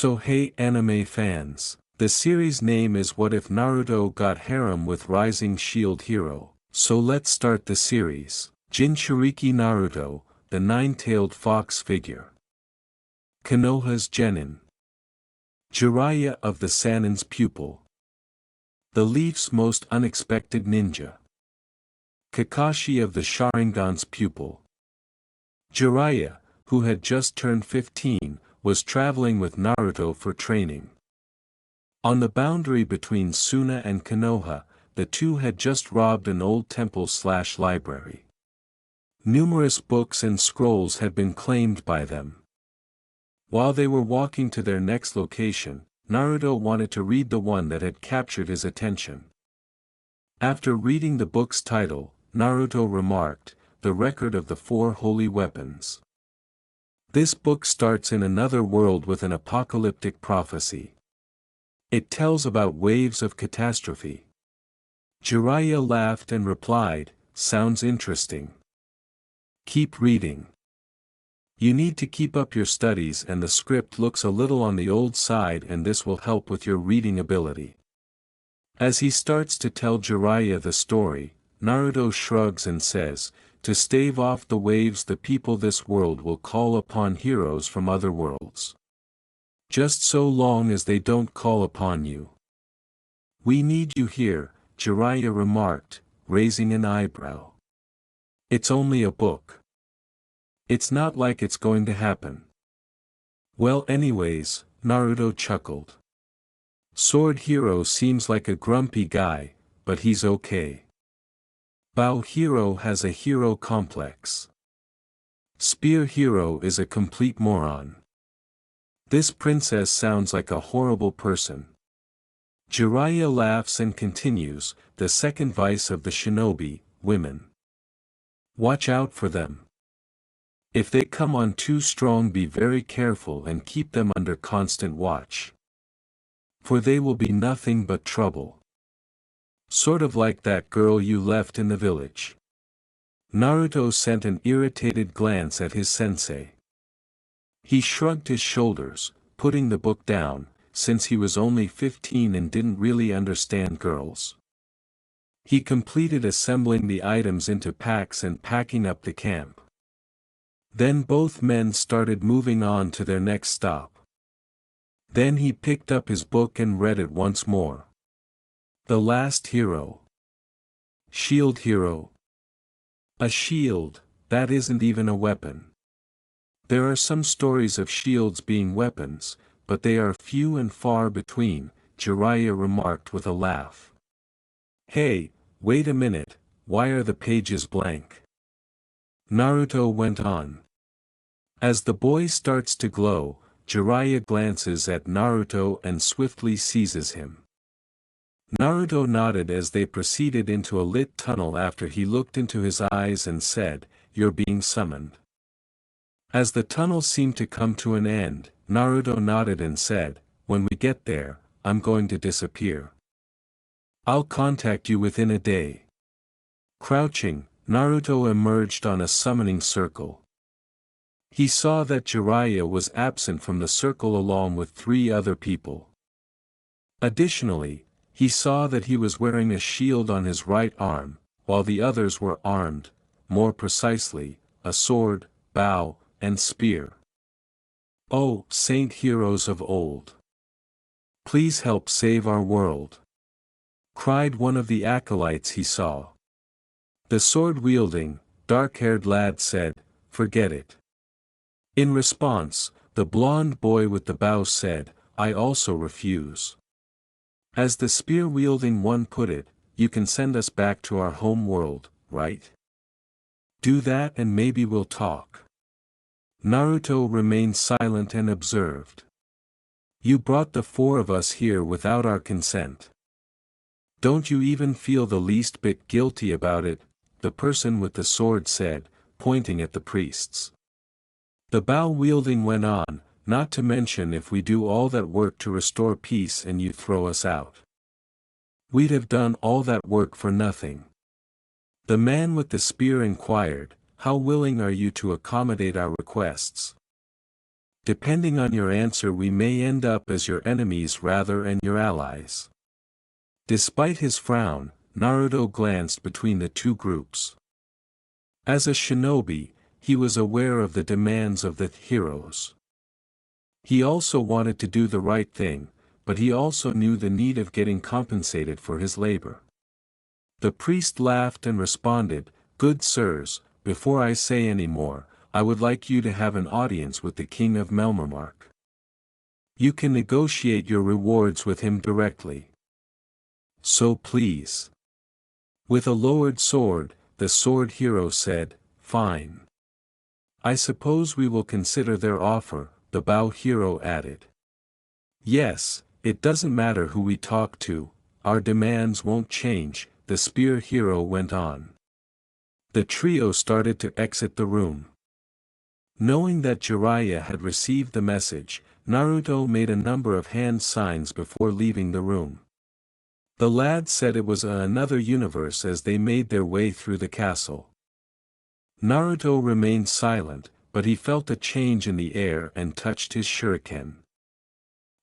So hey anime fans, the series name is What If Naruto Got Harem with Rising Shield Hero, so let's start the series. Jinchuriki Naruto, the nine-tailed fox figure. Konoha's genin. Jiraiya of the Sannin's pupil. The Leaf's most unexpected ninja. Kakashi of the Sharingan's pupil. Jiraiya, who had just turned 15, was traveling with Naruto for training. On the boundary between Suna and Konoha, the two had just robbed an old temple/library. Numerous books and scrolls had been claimed by them. While they were walking to their next location, Naruto wanted to read the one that had captured his attention. After reading the book's title, Naruto remarked, "The Record of the Four Holy Weapons." This book starts in another world with an apocalyptic prophecy. It tells about waves of catastrophe. Jiraiya laughed and replied, "Sounds interesting. Keep reading. You need to keep up your studies and the script looks a little on the old side and this will help with your reading ability." As he starts to tell Jiraiya the story, Naruto shrugs and says, "To stave off the waves the people this world will call upon heroes from other worlds. Just so long as they don't call upon you." "We need you here," Jiraiya remarked, raising an eyebrow. "It's only a book. It's not like it's going to happen." "Well anyways," Naruto chuckled. "Sword Hero seems like a grumpy guy, but he's okay. Bow Hero has a hero complex. Spear Hero is a complete moron. This princess sounds like a horrible person." Jiraiya laughs and continues, "The second vice of the shinobi, women. Watch out for them. If they come on too strong, be very careful and keep them under constant watch. For they will be nothing but trouble. Sort of like that girl you left in the village." Naruto sent an irritated glance at his sensei. He shrugged his shoulders, putting the book down, since he was only 15 and didn't really understand girls. He completed assembling the items into packs and packing up the camp. Then both men started moving on to their next stop. Then he picked up his book and read it once more. The Last Hero. Shield Hero. A shield, that isn't even a weapon. There are some stories of shields being weapons, but they are few and far between, Jiraiya remarked with a laugh. "Hey, wait a minute, why are the pages blank?" Naruto went on. As the boy starts to glow, Jiraiya glances at Naruto and swiftly seizes him. Naruto nodded as they proceeded into a lit tunnel after he looked into his eyes and said, "You're being summoned." As the tunnel seemed to come to an end, Naruto nodded and said, "When we get there, I'm going to disappear. I'll contact you within a day." Crouching, Naruto emerged on a summoning circle. He saw that Jiraiya was absent from the circle along with 3 other people. Additionally, he saw that he was wearing a shield on his right arm, while the others were armed, more precisely, a sword, bow, and spear. "Oh, saint heroes of old! Please help save our world!" cried one of the acolytes he saw. The sword-wielding, dark-haired lad said, "Forget it." In response, the blond boy with the bow said, "I also refuse." As the spear-wielding one put it, "You can send us back to our home world, right? Do that and maybe we'll talk." Naruto remained silent and observed. "You brought the 4 of us here without our consent. Don't you even feel the least bit guilty about it?" the person with the sword said, pointing at the priests. The bow-wielding went on, "Not to mention if we do all that work to restore peace and you throw us out. We'd have done all that work for nothing." The man with the spear inquired, "How willing are you to accommodate our requests?" Depending on your answer, we may end up as your enemies rather than your allies. Despite his frown, Naruto glanced between the two groups. As a shinobi, he was aware of the demands of the heroes. He also wanted to do the right thing, but he also knew the need of getting compensated for his labor. The priest laughed and responded, "Good sirs, before I say any more, I would like you to have an audience with the king of Melmermark. You can negotiate your rewards with him directly. So please." With a lowered sword, the sword hero said, "Fine. I suppose we will consider their offer," the bow hero added. "Yes, it doesn't matter who we talk to, our demands won't change," the spear hero went on. The trio started to exit the room. Knowing that Jiraiya had received the message, Naruto made a number of hand signs before leaving the room. The lad said it was another universe as they made their way through the castle. Naruto remained silent, but he felt a change in the air and touched his shuriken.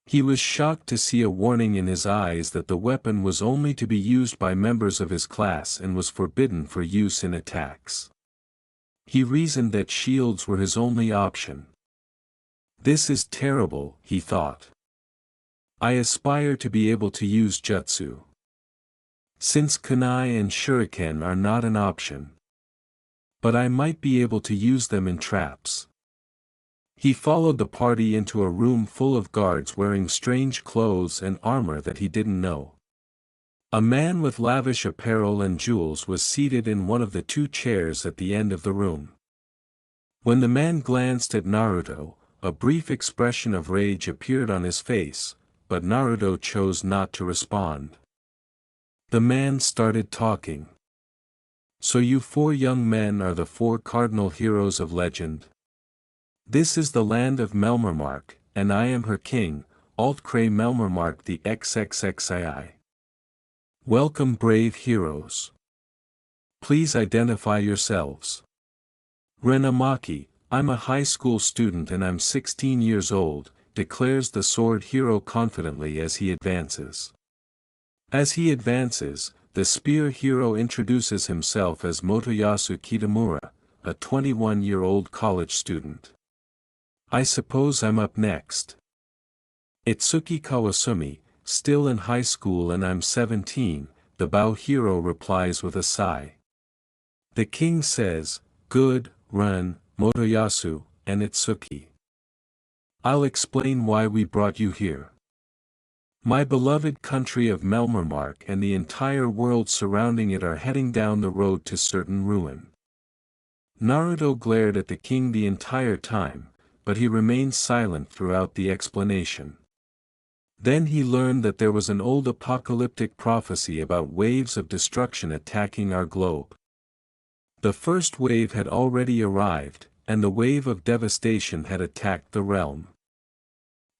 He was shocked to see a warning in his eyes that the weapon was only to be used by members of his class and was forbidden for use in attacks. He reasoned that shields were his only option. "This is terrible," he thought. "I aspire to be able to use jutsu. Since kunai and shuriken are not an option. But I might be able to use them in traps." He followed the party into a room full of guards wearing strange clothes and armor that he didn't know. A man with lavish apparel and jewels was seated in one of the two chairs at the end of the room. When the man glanced at Naruto, a brief expression of rage appeared on his face, but Naruto chose not to respond. The man started talking. "So you four young men are the four cardinal heroes of legend? This is the land of Melmermark, and I am her king, Alt-Cray Melmermark the XXXII. Welcome, brave heroes. Please identify yourselves." "Renamaki, I'm a high school student and I'm 16 years old," declares the sword hero confidently as he advances. As he advances, the spear hero introduces himself as Motoyasu Kitamura, a 21-year-old college student. "I suppose I'm up next. Itsuki Kawasumi, still in high school and I'm 17, the bow hero replies with a sigh. The king says, "Good, Ren, Motoyasu, and Itsuki. I'll explain why we brought you here. My beloved country of Melmermark and the entire world surrounding it are heading down the road to certain ruin." Naruto glared at the king the entire time, but he remained silent throughout the explanation. Then he learned that there was an old apocalyptic prophecy about waves of destruction attacking our globe. The first wave had already arrived, and the wave of devastation had attacked the realm.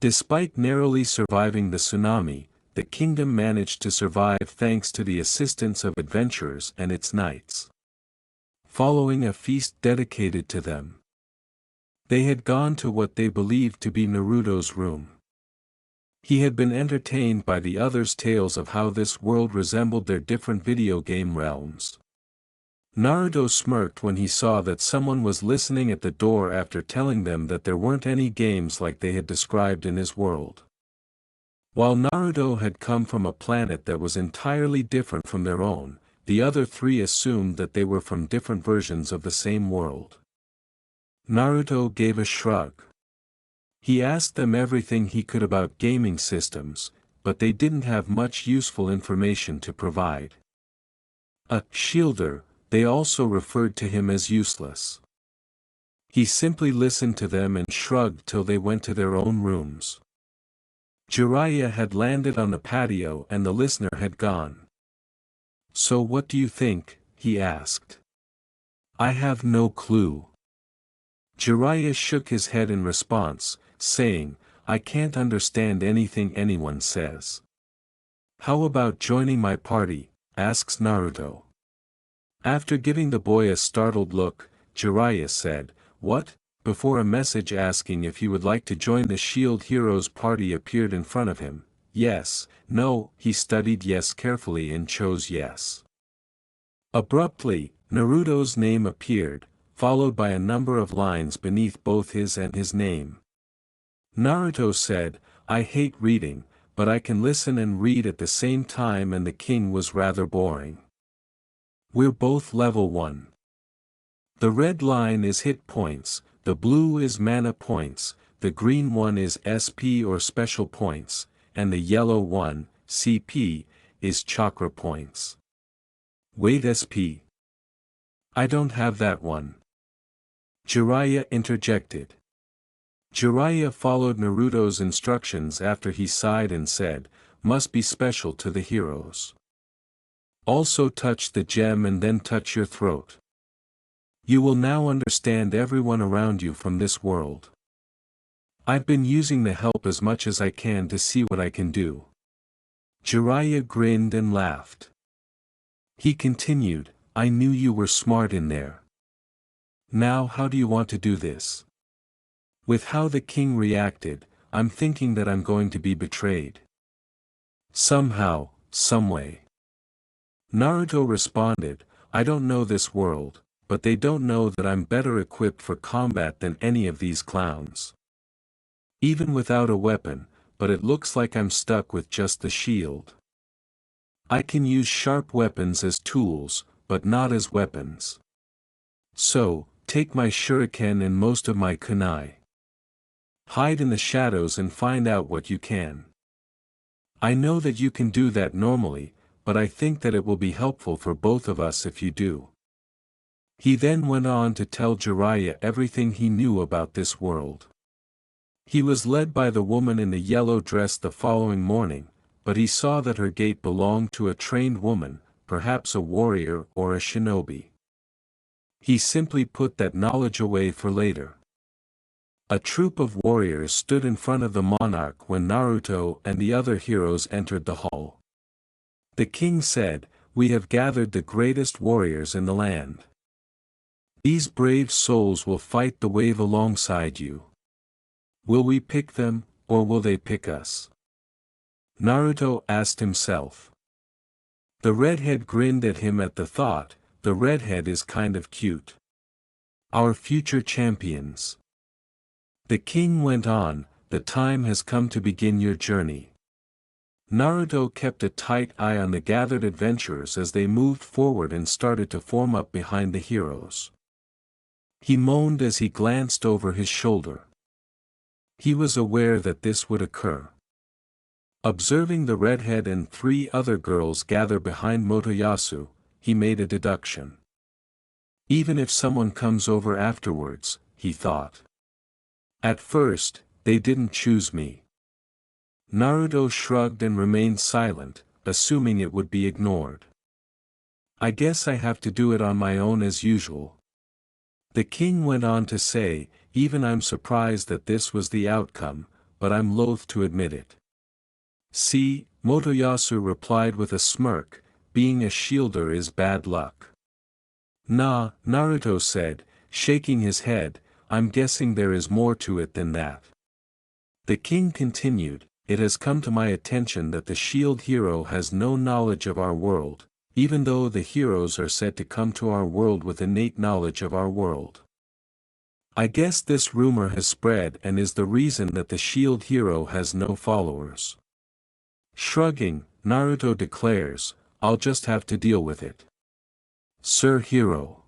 Despite narrowly surviving the tsunami, the kingdom managed to survive thanks to the assistance of adventurers and its knights. Following a feast dedicated to them, they had gone to what they believed to be Naruto's room. He had been entertained by the others' tales of how this world resembled their different video game realms. Naruto smirked when he saw that someone was listening at the door after telling them that there weren't any games like they had described in his world. While Naruto had come from a planet that was entirely different from their own, the other three assumed that they were from different versions of the same world. Naruto gave a shrug. He asked them everything he could about gaming systems, but they didn't have much useful information to provide. A shielder, they also referred to him as useless. He simply listened to them and shrugged till they went to their own rooms. Jiraiya had landed on the patio and the listener had gone. "So what do you think?" he asked. "I have no clue." Jiraiya shook his head in response, saying, "I can't understand anything anyone says." "How about joining my party?" asks Naruto. After giving the boy a startled look, Jiraiya said, "What, before a message asking if he would like to join the Shield Heroes party appeared in front of him. Yes, no, he studied yes carefully and chose yes. Abruptly, Naruto's name appeared, followed by a number of lines beneath both his and his name. Naruto said, "I hate reading, but I can listen and read at the same time," and the king was rather boring. "We're both level 1. The red line is hit points, the blue is mana points, the green one is SP or special points, and the yellow one, CP, is chakra points." "Wait, SP? I don't have that one," Jiraiya interjected. Jiraiya followed Naruto's instructions after he sighed and said, "Must be special to the heroes. Also touch the gem and then touch your throat. You will now understand everyone around you from this world. I've been using the help as much as I can to see what I can do." Jiraiya grinned and laughed. He continued, "I knew you were smart in there. Now how do you want to do this?" "With how the king reacted, I'm thinking that I'm going to be betrayed. Somehow, someway." Naruto responded, "I don't know this world, but they don't know that I'm better equipped for combat than any of these clowns. Even without a weapon, but it looks like I'm stuck with just the shield. I can use sharp weapons as tools, but not as weapons. So, take my shuriken and most of my kunai. Hide in the shadows and find out what you can. I know that you can do that normally, but I think that it will be helpful for both of us if you do." He then went on to tell Jiraiya everything he knew about this world. He was led by the woman in the yellow dress the following morning, but he saw that her gait belonged to a trained woman, perhaps a warrior or a shinobi. He simply put that knowledge away for later. A troop of warriors stood in front of the monarch when Naruto and the other heroes entered the hall. The king said, "We have gathered the greatest warriors in the land. These brave souls will fight the wave alongside you. Will we pick them, or will they pick us?" Naruto asked himself. The redhead grinned at him at the thought. The redhead is kind of cute. "Our future champions." The king went on, "The time has come to begin your journey." Naruto kept a tight eye on the gathered adventurers as they moved forward and started to form up behind the heroes. He moaned as he glanced over his shoulder. He was aware that this would occur. Observing the redhead and 3 other girls gather behind Motoyasu, he made a deduction. Even if someone comes over afterwards, he thought. At first, they didn't choose me. Naruto shrugged and remained silent, assuming it would be ignored. "I guess I have to do it on my own as usual." The king went on to say, "Even I'm surprised that this was the outcome, but I'm loath to admit it." "See," Motoyasu replied with a smirk, "being a shielder is bad luck." "Nah," Naruto said, shaking his head, "I'm guessing there is more to it than that." The king continued, "It has come to my attention that the shield hero has no knowledge of our world, even though the heroes are said to come to our world with innate knowledge of our world. I guess this rumor has spread and is the reason that the shield hero has no followers." Shrugging, Naruto declares, "I'll just have to deal with it." "Sir Hero,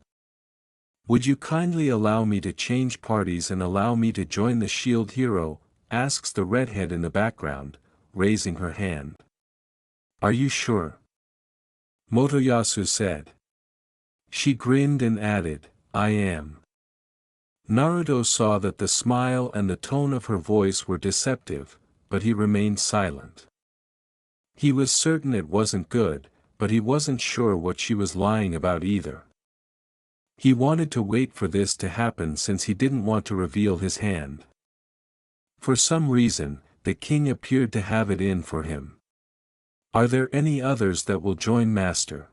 would you kindly allow me to change parties and allow me to join the shield hero?" asks the redhead in the background, raising her hand. "Are you sure?" Motoyasu said. She grinned and added, "I am." Naruto saw that the smile and the tone of her voice were deceptive, but he remained silent. He was certain it wasn't good, but he wasn't sure what she was lying about either. He wanted to wait for this to happen since he didn't want to reveal his hand. For some reason, the king appeared to have it in for him. "Are there any others that will join Master?"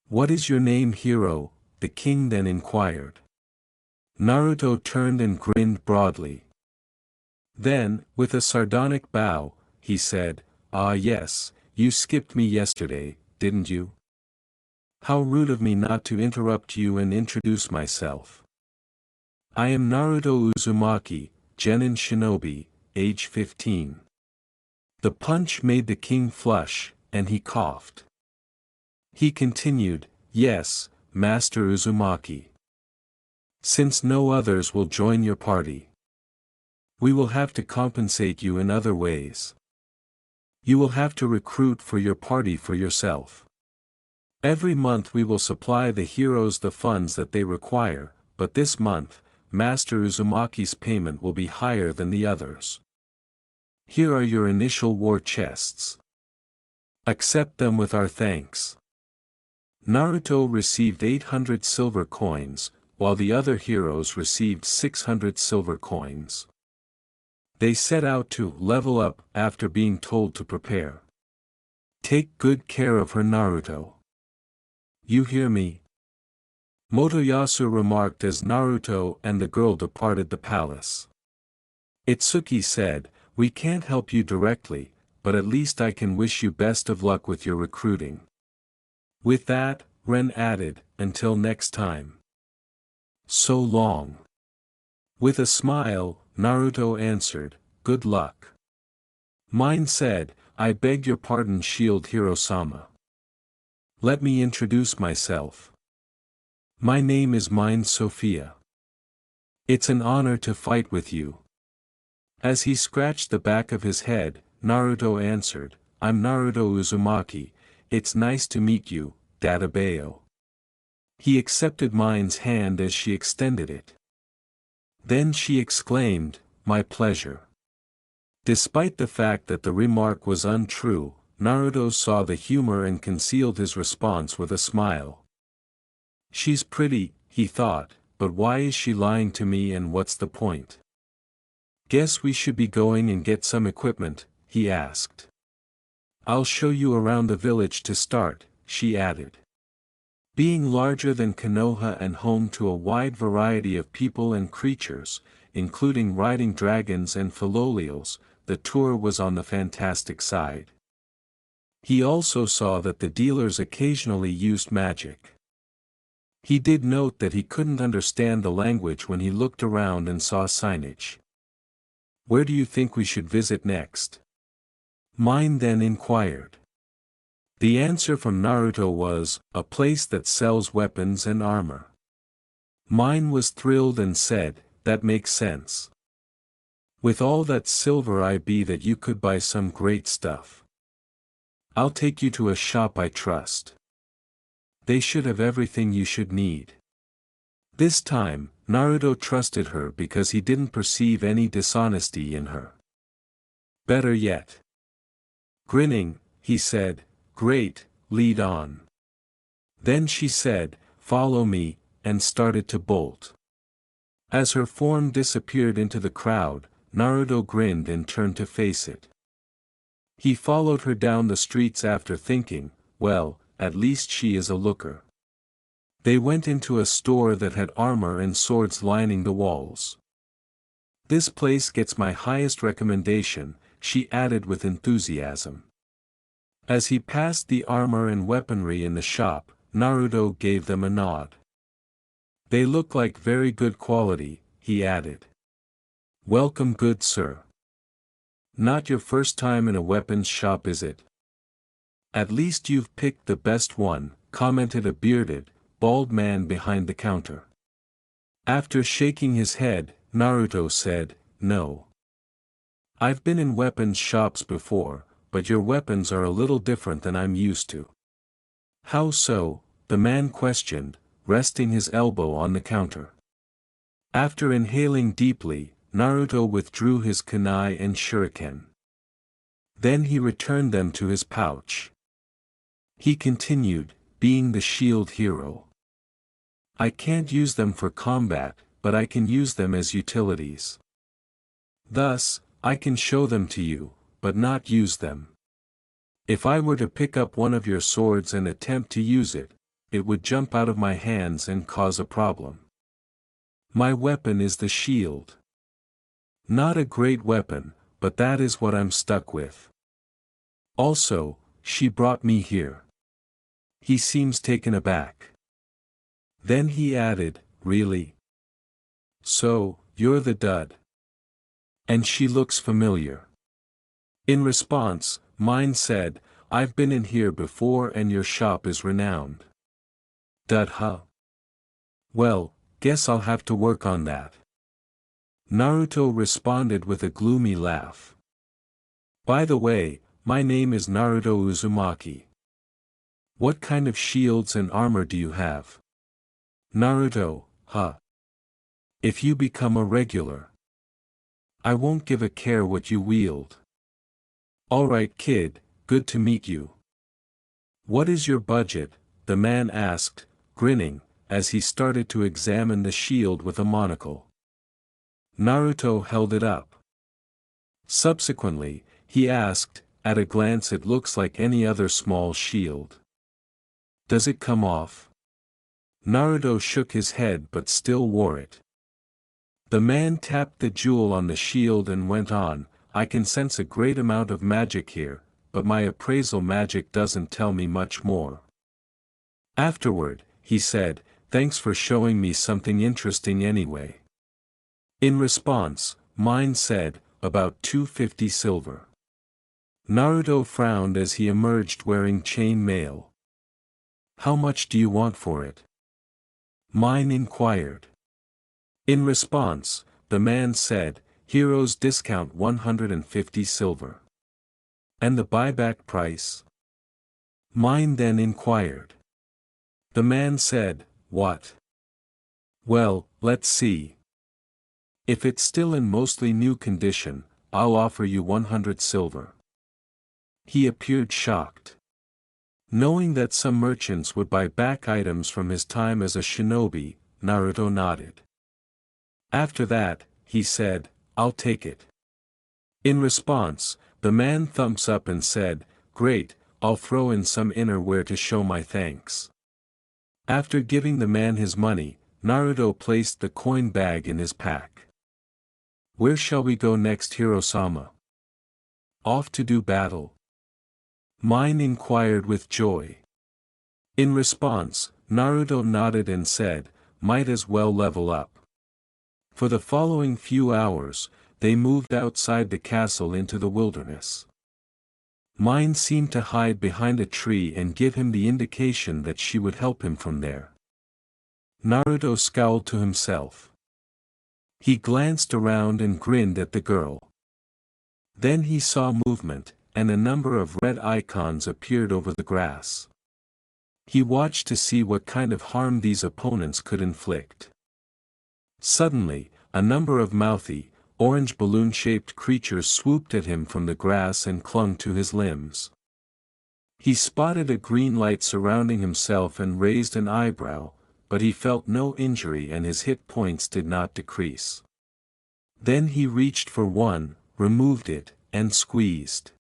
"What is your name, hero?" the king then inquired. Naruto turned and grinned broadly. Then, with a sardonic bow, he said, "Ah yes, you skipped me yesterday, didn't you? How rude of me not to interrupt you and introduce myself. I am Naruto Uzumaki, Genin Shinobi, age 15. The punch made the king flush, and he coughed. He continued, "Yes, Master Uzumaki. Since no others will join your party, we will have to compensate you in other ways. You will have to recruit for your party for yourself. Every month we will supply the heroes the funds that they require, but this month, Master Uzumaki's payment will be higher than the others. Here are your initial war chests. Accept them with our thanks." Naruto received 800 silver coins, while the other heroes received 600 silver coins. They set out to level up after being told to prepare. "Take good care of her, Naruto. You hear me?" Motoyasu remarked as Naruto and the girl departed the palace. Itsuki said, "We can't help you directly, but at least I can wish you best of luck with your recruiting." With that, Ren added, "Until next time. So long." With a smile, Naruto answered, "Good luck." Mine said, "I beg your pardon, Shield Hiro-sama. Let me introduce myself. My name is Mine Sophia. It's an honor to fight with you." As he scratched the back of his head, Naruto answered, "I'm Naruto Uzumaki, it's nice to meet you, Databeo." He accepted Mine's hand as she extended it. Then she exclaimed, "My pleasure." Despite the fact that the remark was untrue, Naruto saw the humor and concealed his response with a smile. "She's pretty," he thought, "but why is she lying to me and what's the point?" "Guess we should be going and get some equipment," he asked. "I'll show you around the village to start," she added. Being larger than Konoha and home to a wide variety of people and creatures, including riding dragons and Philolials, the tour was on the fantastic side. He also saw that the dealers occasionally used magic. He did note that he couldn't understand the language when he looked around and saw signage. "Where do you think we should visit next?" Mine then inquired. The answer from Naruto was, "A place that sells weapons and armor." Mine was thrilled and said, "That makes sense. With all that silver I be that you could buy some great stuff. I'll take you to a shop I trust. They should have everything you should need." This time, Naruto trusted her because he didn't perceive any dishonesty in her. Better yet. Grinning, he said, "Great, lead on." Then she said, "Follow me," and started to bolt. As her form disappeared into the crowd, Naruto grinned and turned to face it. He followed her down the streets after thinking, well, at least she is a looker. They went into a store that had armor and swords lining the walls. "This place gets my highest recommendation," she added with enthusiasm. As he passed the armor and weaponry in the shop, Naruto gave them a nod. "They look like very good quality," he added. "Welcome, good sir. Not your first time in a weapons shop, is it?" "At least you've picked the best one," commented a bearded, bald man behind the counter. After shaking his head, Naruto said, "No. I've been in weapons shops before, but your weapons are a little different than I'm used to." "How so?" the man questioned, resting his elbow on the counter. After inhaling deeply, Naruto withdrew his kunai and shuriken. Then he returned them to his pouch. He continued, "Being the shield hero, I can't use them for combat, but I can use them as utilities. Thus, I can show them to you, but not use them. If I were to pick up one of your swords and attempt to use it, it would jump out of my hands and cause a problem. My weapon is the shield. Not a great weapon, but that is what I'm stuck with. Also, she brought me here. He seems taken aback. Then he added, really? So, you're the dud. And she looks familiar. In response, mine said, I've been in here before and your shop is renowned. Dud, huh? Well, guess I'll have to work on that. Naruto responded with a gloomy laugh. By the way, my name is Naruto Uzumaki. What kind of shields and armor do you have? Naruto, huh? If you become a regular, I won't give a care what you wield. Alright kid, good to meet you. What is your budget? The man asked, grinning, as he started to examine the shield with a monocle. Naruto held it up. Subsequently, he asked, at a glance it looks like any other small shield. Does it come off? Naruto shook his head but still wore it. The man tapped the jewel on the shield and went on, I can sense a great amount of magic here, but my appraisal magic doesn't tell me much more. Afterward, he said, thanks for showing me something interesting anyway. In response, mine said, about 250 silver. Naruto frowned as he emerged wearing chain mail. How much do you want for it? Mine inquired. In response, the man said, Heroes discount 150 silver. And the buyback price? Mine then inquired. The man said, what? Well, let's see. If it's still in mostly new condition, I'll offer you 100 silver. He appeared shocked. Knowing that some merchants would buy back items from his time as a shinobi, Naruto nodded. After that, he said, I'll take it. In response, the man thumbs up and said, great, I'll throw in some innerwear to show my thanks. After giving the man his money, Naruto placed the coin bag in his pack. Where shall we go next, Hiro-sama? Off to do battle? Mine inquired with joy. In response, Naruto nodded and said, might as well level up. For the following few hours, they moved outside the castle into the wilderness. Mine seemed to hide behind a tree and give him the indication that she would help him from there. Naruto scowled to himself. He glanced around and grinned at the girl. Then he saw movement, and a number of red icons appeared over the grass. He watched to see what kind of harm these opponents could inflict. Suddenly, a number of mouthy, orange balloon-shaped creatures swooped at him from the grass and clung to his limbs. He spotted a green light surrounding himself and raised an eyebrow, but he felt no injury and his hit points did not decrease. Then he reached for one, removed it, and squeezed.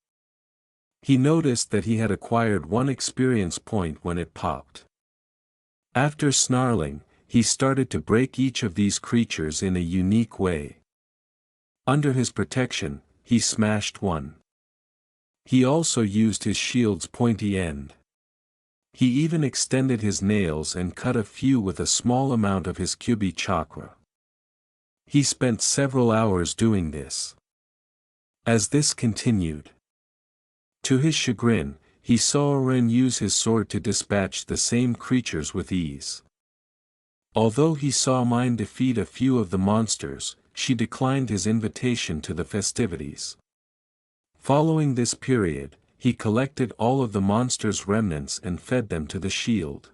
He noticed that he had acquired one experience point when it popped. After snarling, he started to break each of these creatures in a unique way. Under his protection, he smashed one. He also used his shield's pointy end. He even extended his nails and cut a few with a small amount of his Kyubi chakra. He spent several hours doing this. As this continued, to his chagrin, he saw Ren use his sword to dispatch the same creatures with ease. Although he saw Mine defeat a few of the monsters, she declined his invitation to the festivities. Following this period, he collected all of the monsters' remnants and fed them to the shield.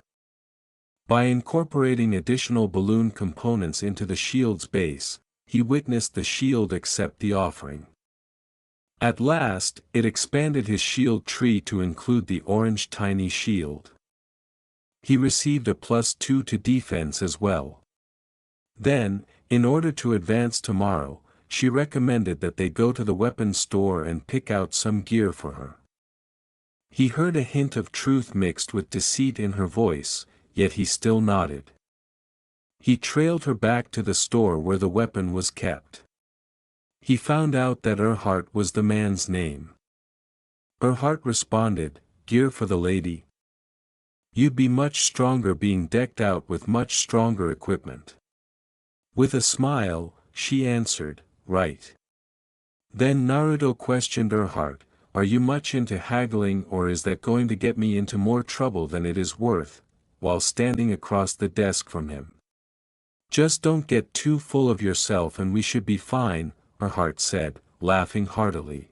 By incorporating additional balloon components into the shield's base, he witnessed the shield accept the offering. At last, it expanded his shield tree to include the orange tiny shield. He received a +2 to defense as well. Then, in order to advance tomorrow, she recommended that they go to the weapons store and pick out some gear for her. He heard a hint of truth mixed with deceit in her voice, yet he still nodded. He trailed her back to the store where the weapon was kept. He found out that Erhart was the man's name. Erhart responded, "Gear for the lady? You'd be much stronger being decked out with much stronger equipment." With a smile, she answered, "Right." Then Naruto questioned Erhart, "Are you much into haggling, or is that going to get me into more trouble than it is worth?" while standing across the desk from him. "Just don't get too full of yourself and we should be fine," Erhart said, laughing heartily.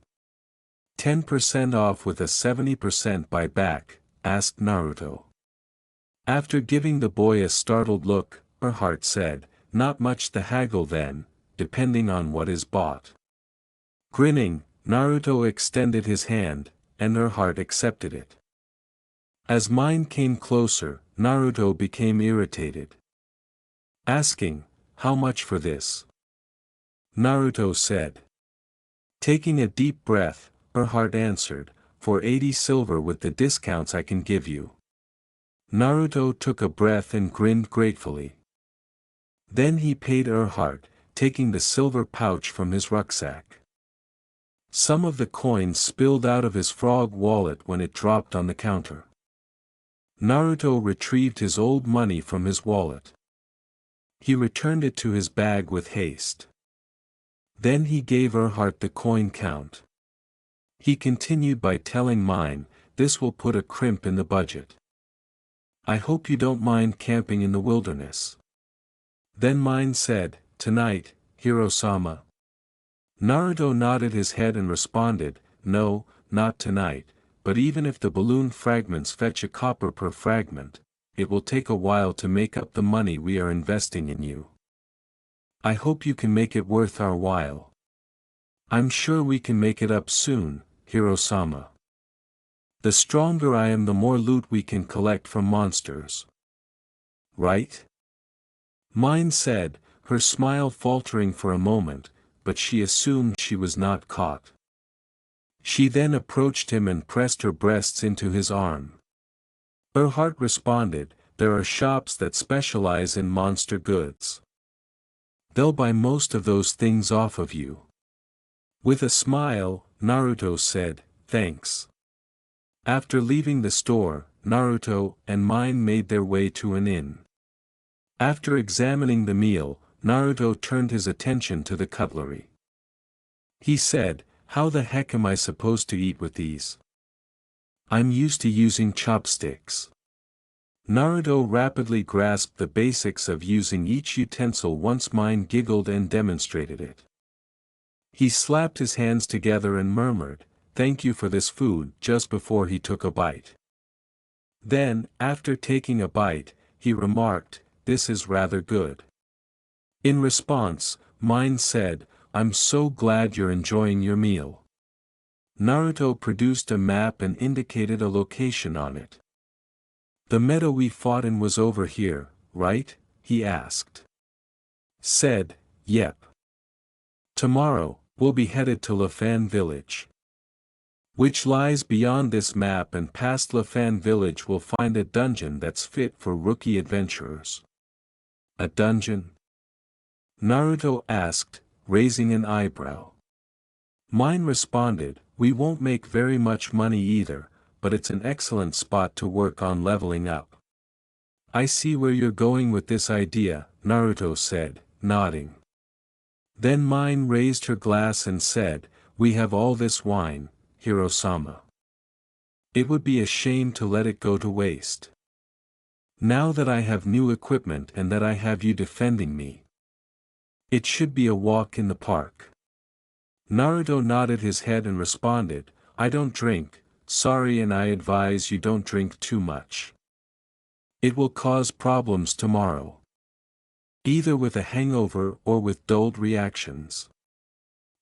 10% off with a 70% buyback, asked Naruto. After giving the boy a startled look, Erhart said, "Not much to haggle then, depending on what is bought." Grinning, Naruto extended his hand, and Erhart accepted it. As mine came closer, Naruto became irritated. Asking, "How much for this?" Naruto said. Taking a deep breath, Erhart answered, "For 80 silver with the discounts I can give you." Naruto took a breath and grinned gratefully. Then he paid Erhart, taking the silver pouch from his rucksack. Some of the coins spilled out of his frog wallet when it dropped on the counter. Naruto retrieved his old money from his wallet. He returned it to his bag with haste. Then he gave Erhart the coin count. He continued by telling Mine, "This will put a crimp in the budget. I hope you don't mind camping in the wilderness." Then Mine said, "Tonight, Hiro-sama?" Naruto nodded his head and responded, "No, not tonight, but even if the balloon fragments fetch a copper per fragment, it will take a while to make up the money we are investing in you. I hope you can make it worth our while." "I'm sure we can make it up soon, Hiro-sama. The stronger I am, the more loot we can collect from monsters. Right?" Mine said, her smile faltering for a moment, but she assumed she was not caught. She then approached him and pressed her breasts into his arm. Erhart responded, "There are shops that specialize in monster goods. They'll buy most of those things off of you." With a smile, Naruto said, "Thanks." After leaving the store, Naruto and Mine made their way to an inn. After examining the meal, Naruto turned his attention to the cutlery. He said, "How the heck am I supposed to eat with these? I'm used to using chopsticks." Naruto rapidly grasped the basics of using each utensil once Mine giggled and demonstrated it. He slapped his hands together and murmured, "Thank you for this food," just before he took a bite. Then, after taking a bite, he remarked, "This is rather good." In response, Mine said, "I'm so glad you're enjoying your meal." Naruto produced a map and indicated a location on it. "The meadow we fought in was over here, right?" he asked. Said, "Yep. Tomorrow, we'll be headed to Lafan Village, which lies beyond this map, and past Lafan Village we'll find a dungeon that's fit for rookie adventurers." "A dungeon?" Naruto asked, raising an eyebrow. Mine responded, "We won't make very much money either, but it's an excellent spot to work on leveling up." "I see where you're going with this idea," Naruto said, nodding. Then Mine raised her glass and said, "We have all this wine, Hiro-sama. It would be a shame to let it go to waste. Now that I have new equipment and that I have you defending me, it should be a walk in the park." Naruto nodded his head and responded, "I don't drink, sorry, and I advise you don't drink too much. It will cause problems tomorrow. Either with a hangover or with dulled reactions.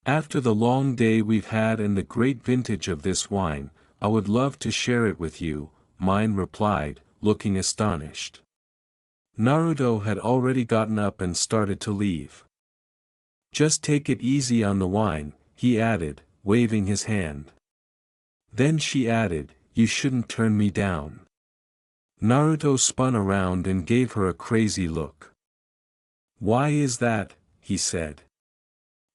After the long day we've had and the great vintage of this wine, I would love to share it with you," Mine replied, looking astonished. Naruto had already gotten up and started to leave. "Just take it easy on the wine," he added, waving his hand. Then she added, "You shouldn't turn me down." Naruto spun around and gave her a crazy look. Why is that? He said.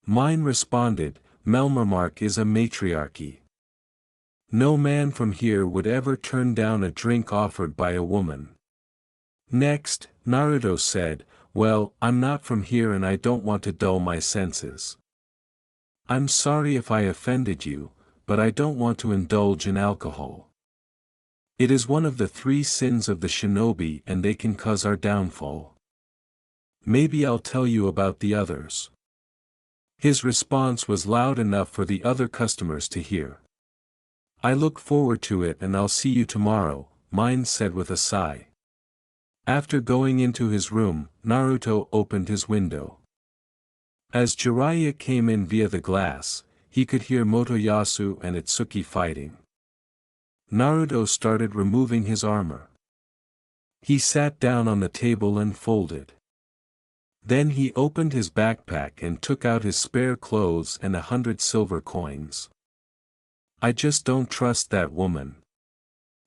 Mine responded, Melmarmark is a matriarchy. No man from here would ever turn down a drink offered by a woman. Next, Naruto said, well, I'm not from here and I don't want to dull my senses. I'm sorry if I offended you, but I don't want to indulge in alcohol. It is one of the 3 sins of the shinobi and they can cause our downfall. Maybe I'll tell you about the others. His response was loud enough for the other customers to hear. I look forward to it and I'll see you tomorrow, Mine said with a sigh. After going into his room, Naruto opened his window. As Jiraiya came in via the glass, he could hear Motoyasu and Itsuki fighting. Naruto started removing his armor. He sat down on the table and folded. Then he opened his backpack and took out his spare clothes and 100 silver coins. I just don't trust that woman.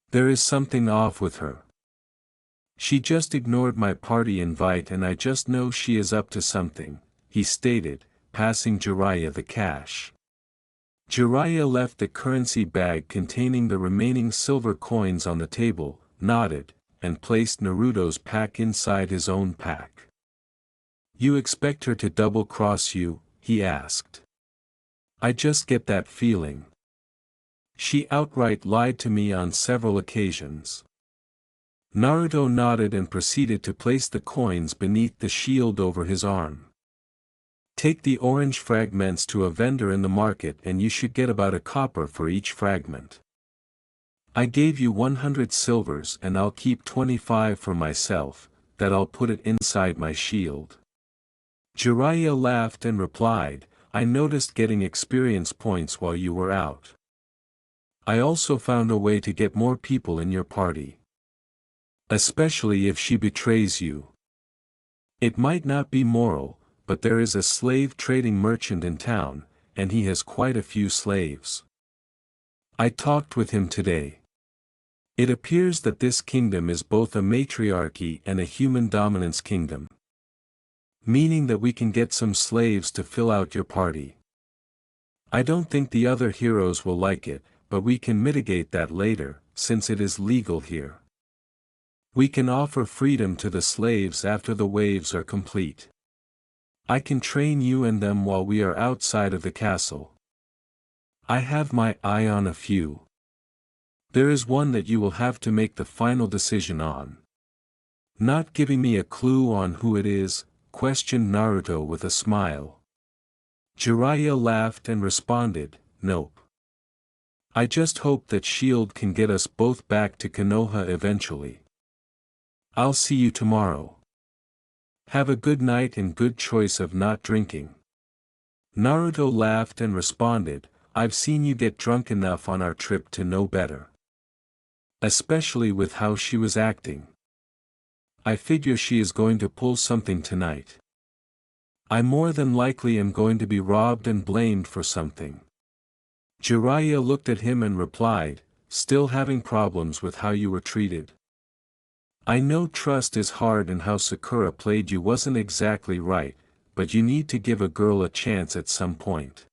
There is something off with her. She just ignored my party invite and I just know she is up to something, he stated, passing Jiraiya the cash. Jiraiya left the currency bag containing the remaining silver coins on the table, nodded, and placed Naruto's pack inside his own pack. You expect her to double-cross you? He asked. I just get that feeling. She outright lied to me on several occasions. Naruto nodded and proceeded to place the coins beneath the shield over his arm. Take the orange fragments to a vendor in the market and you should get about a copper for each fragment. I gave you 100 silvers and I'll keep 25 for myself, that I'll put it inside my shield. Jiraiya laughed and replied, I noticed getting experience points while you were out. I also found a way to get more people in your party. Especially if she betrays you. It might not be moral, but there is a slave trading merchant in town, and he has quite a few slaves. I talked with him today. It appears that this kingdom is both a matriarchy and a human dominance kingdom. Meaning that we can get some slaves to fill out your party. I don't think the other heroes will like it, but we can mitigate that later, since it is legal here. We can offer freedom to the slaves after the waves are complete. I can train you and them while we are outside of the castle. I have my eye on a few. There is one that you will have to make the final decision on. Not giving me a clue on who it is, questioned Naruto with a smile. Jiraiya laughed and responded, nope. I just hope that Shield can get us both back to Konoha eventually. I'll see you tomorrow. Have a good night and good choice of not drinking. Naruto laughed and responded, I've seen you get drunk enough on our trip to know better. Especially with how she was acting. I figure she is going to pull something tonight. I more than likely am going to be robbed and blamed for something. Jiraiya looked at him and replied, still having problems with how you were treated. I know trust is hard and how Sakura played you wasn't exactly right, but you need to give a girl a chance at some point.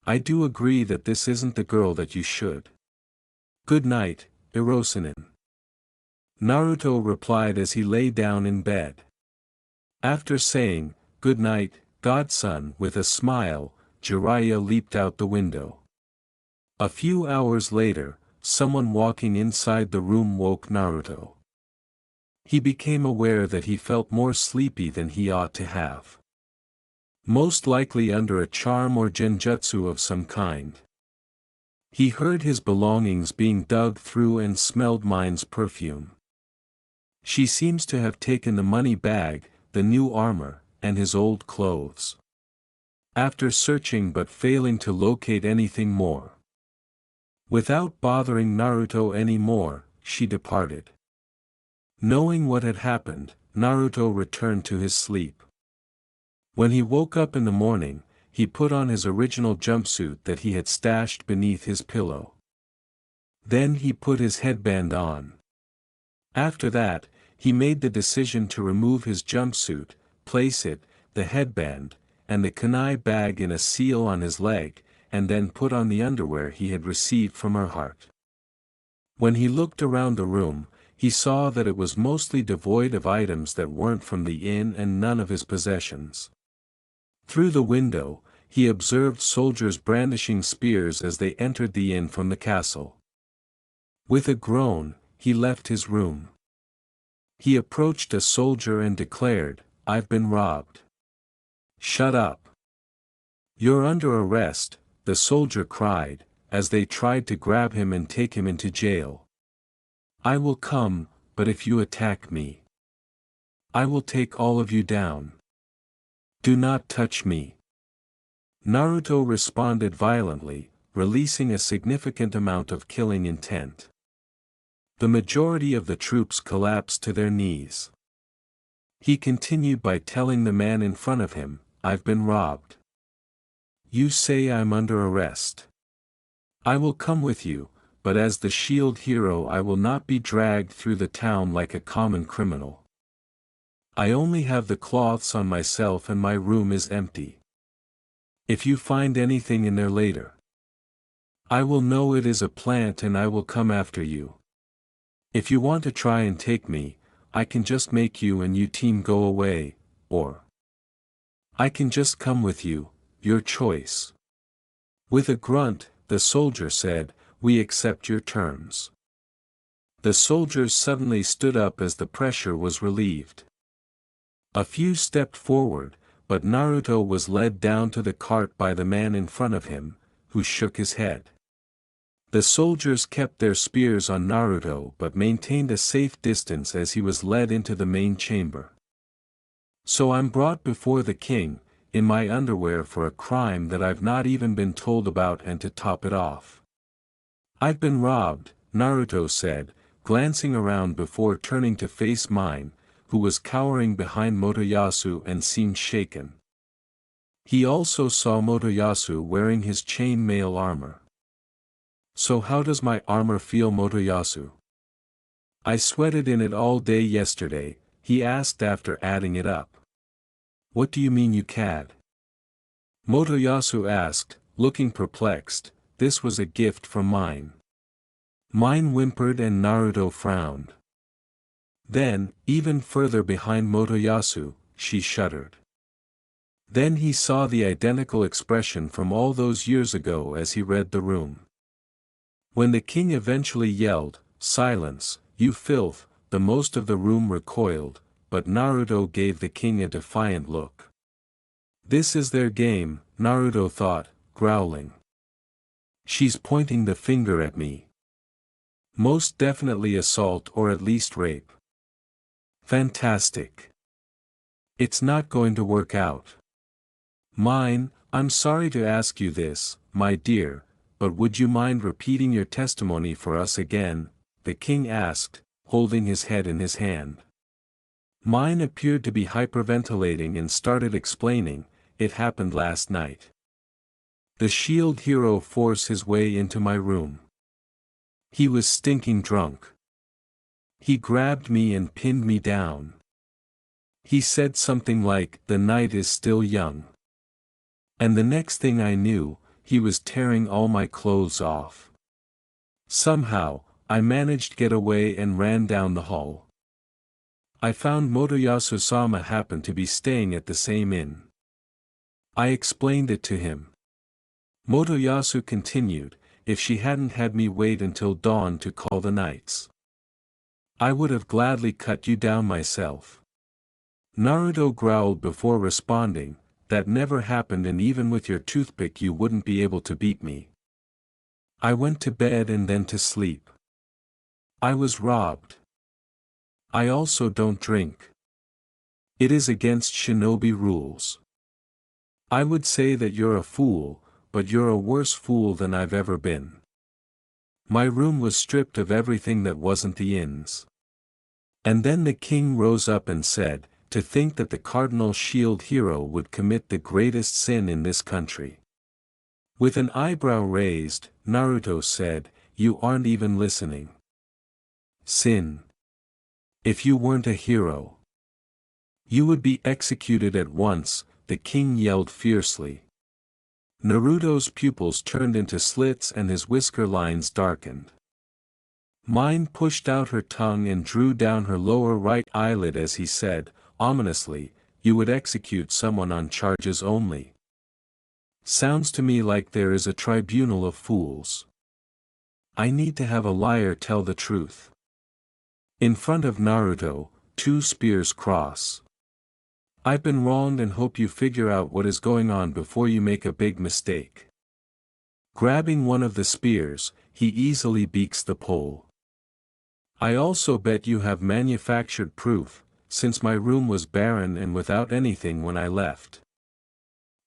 I do agree that this isn't the girl that you should. Good night, Hiroshinen. Naruto replied as he lay down in bed. After saying, good night, godson, with a smile, Jiraiya leaped out the window. A few hours later, someone walking inside the room woke Naruto. He became aware that he felt more sleepy than he ought to have. Most likely under a charm or genjutsu of some kind. He heard his belongings being dug through and smelled Mine's perfume. She seems to have taken the money bag, the new armor, and his old clothes. After searching but failing to locate anything more. Without bothering Naruto anymore, she departed. Knowing what had happened, Naruto returned to his sleep. When he woke up in the morning, he put on his original jumpsuit that he had stashed beneath his pillow. Then he put his headband on. After that, he made the decision to remove his jumpsuit, place it, the headband, and the kunai bag in a seal on his leg, and then put on the underwear he had received from her heart. When he looked around the room, he saw that it was mostly devoid of items that weren't from the inn and none of his possessions. Through the window, he observed soldiers brandishing spears as they entered the inn from the castle. With a groan, he left his room. He approached a soldier and declared, "I've been robbed." "Shut up. You're under arrest," the soldier cried, as they tried to grab him and take him into jail. "I will come, but if you attack me, I will take all of you down. Do not touch me." Naruto responded violently, releasing a significant amount of killing intent. The majority of the troops collapsed to their knees. He continued by telling the man in front of him, "I've been robbed. You say I'm under arrest. I will come with you, but as the shield hero I will not be dragged through the town like a common criminal. I only have the cloths on myself and my room is empty. If you find anything in there later, I will know it is a plant and I will come after you. If you want to try and take me, I can just make you and your team go away, or I can just come with you, your choice." With a grunt, the soldier said, "We accept your terms." The soldiers suddenly stood up as the pressure was relieved. A few stepped forward, but Naruto was led down to the cart by the man in front of him, who shook his head. The soldiers kept their spears on Naruto but maintained a safe distance as he was led into the main chamber. "So I'm brought before the king, in my underwear for a crime that I've not even been told about, and to top it off, I've been robbed," Naruto said, glancing around before turning to face Mine, who was cowering behind Motoyasu and seemed shaken. He also saw Motoyasu wearing his chain mail armor. "So how does my armor feel, Motoyasu?" "I sweated in it all day yesterday," he asked after adding it up. "What do you mean, you cad?" Motoyasu asked, looking perplexed. "This was a gift from Mine." Mine whimpered and Naruto frowned. Then, even further behind Motoyasu, she shuddered. Then he saw the identical expression from all those years ago as he read the room. When the king eventually yelled, "Silence, you filth," the most of the room recoiled, but Naruto gave the king a defiant look. "This is their game," Naruto thought, growling. "She's pointing the finger at me. Most definitely assault or at least rape. Fantastic. It's not going to work out. Mine, I'm sorry to ask you this, my dear, but would you mind repeating your testimony for us again?" the king asked, holding his head in his hand. Mine appeared to be hyperventilating and started explaining, "It happened last night. The shield hero forced his way into my room. He was stinking drunk. He grabbed me and pinned me down. He said something like, 'The night is still young.' And the next thing I knew, he was tearing all my clothes off. Somehow, I managed to get away and ran down the hall. I found Motoyasu-sama happened to be staying at the same inn. I explained it to him." Motoyasu continued, "If she hadn't had me wait until dawn to call the knights, I would have gladly cut you down myself." Naruto growled before responding, "That never happened, and even with your toothpick you wouldn't be able to beat me. I went to bed and then to sleep. I was robbed. I also don't drink. It is against shinobi rules. I would say that you're a fool, but you're a worse fool than I've ever been. My room was stripped of everything that wasn't the inn's." And then the king rose up and said, "To think that the Cardinal Shield hero would commit the greatest sin in this country." With an eyebrow raised, Naruto said, "You aren't even listening. Sin. If you weren't a hero, You would be executed at once, the king yelled fiercely. Naruto's pupils turned into slits and his whisker lines darkened. Mine pushed out her tongue and drew down her lower right eyelid as he said, ominously, you would execute someone on charges only. Sounds to me like there is a tribunal of fools. I need to have a liar tell the truth. In front of Naruto, two spears cross. I've been wronged and hope you figure out what is going on before you make a big mistake. Grabbing one of the spears, he easily beaks the pole. I also bet you have manufactured proof, since my room was barren and without anything when I left.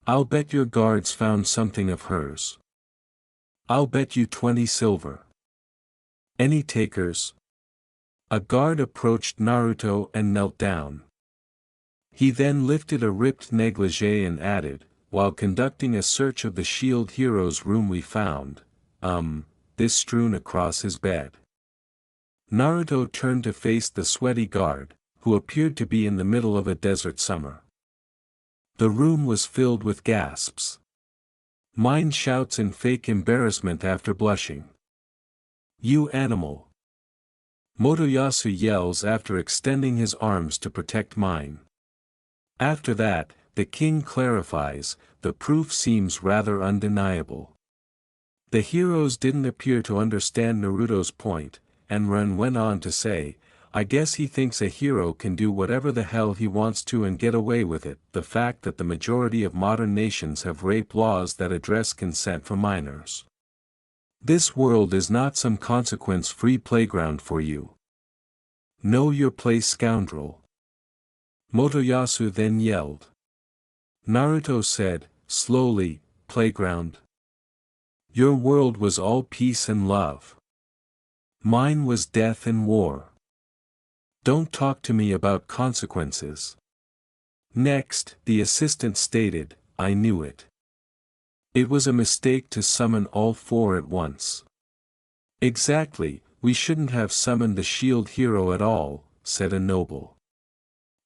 I'll bet your guards found something of hers. I'll bet you 20 silver. Any takers? A guard approached Naruto and knelt down. He then lifted a ripped negligee and added, while conducting a search of the shield hero's room we found, this strewn across his bed. Naruto turned to face the sweaty guard, who appeared to be in the middle of a desert summer. The room was filled with gasps. Mine shouts in fake embarrassment after blushing. You animal! Motoyasu yells after extending his arms to protect Mine. After that, the king clarifies, the proof seems rather undeniable. The heroes didn't appear to understand Naruto's point, and Ren went on to say, I guess he thinks a hero can do whatever the hell he wants to and get away with it. The fact that the majority of modern nations have rape laws that address consent for minors. This world is not some consequence-free playground for you. Know your place, scoundrel. Motoyasu then yelled. Naruto said, slowly, playground. Your world was all peace and love. Mine was death and war. Don't talk to me about consequences. Next, the assistant stated, I knew it. It was a mistake to summon all four at once. Exactly, we shouldn't have summoned the shield hero at all, said a noble.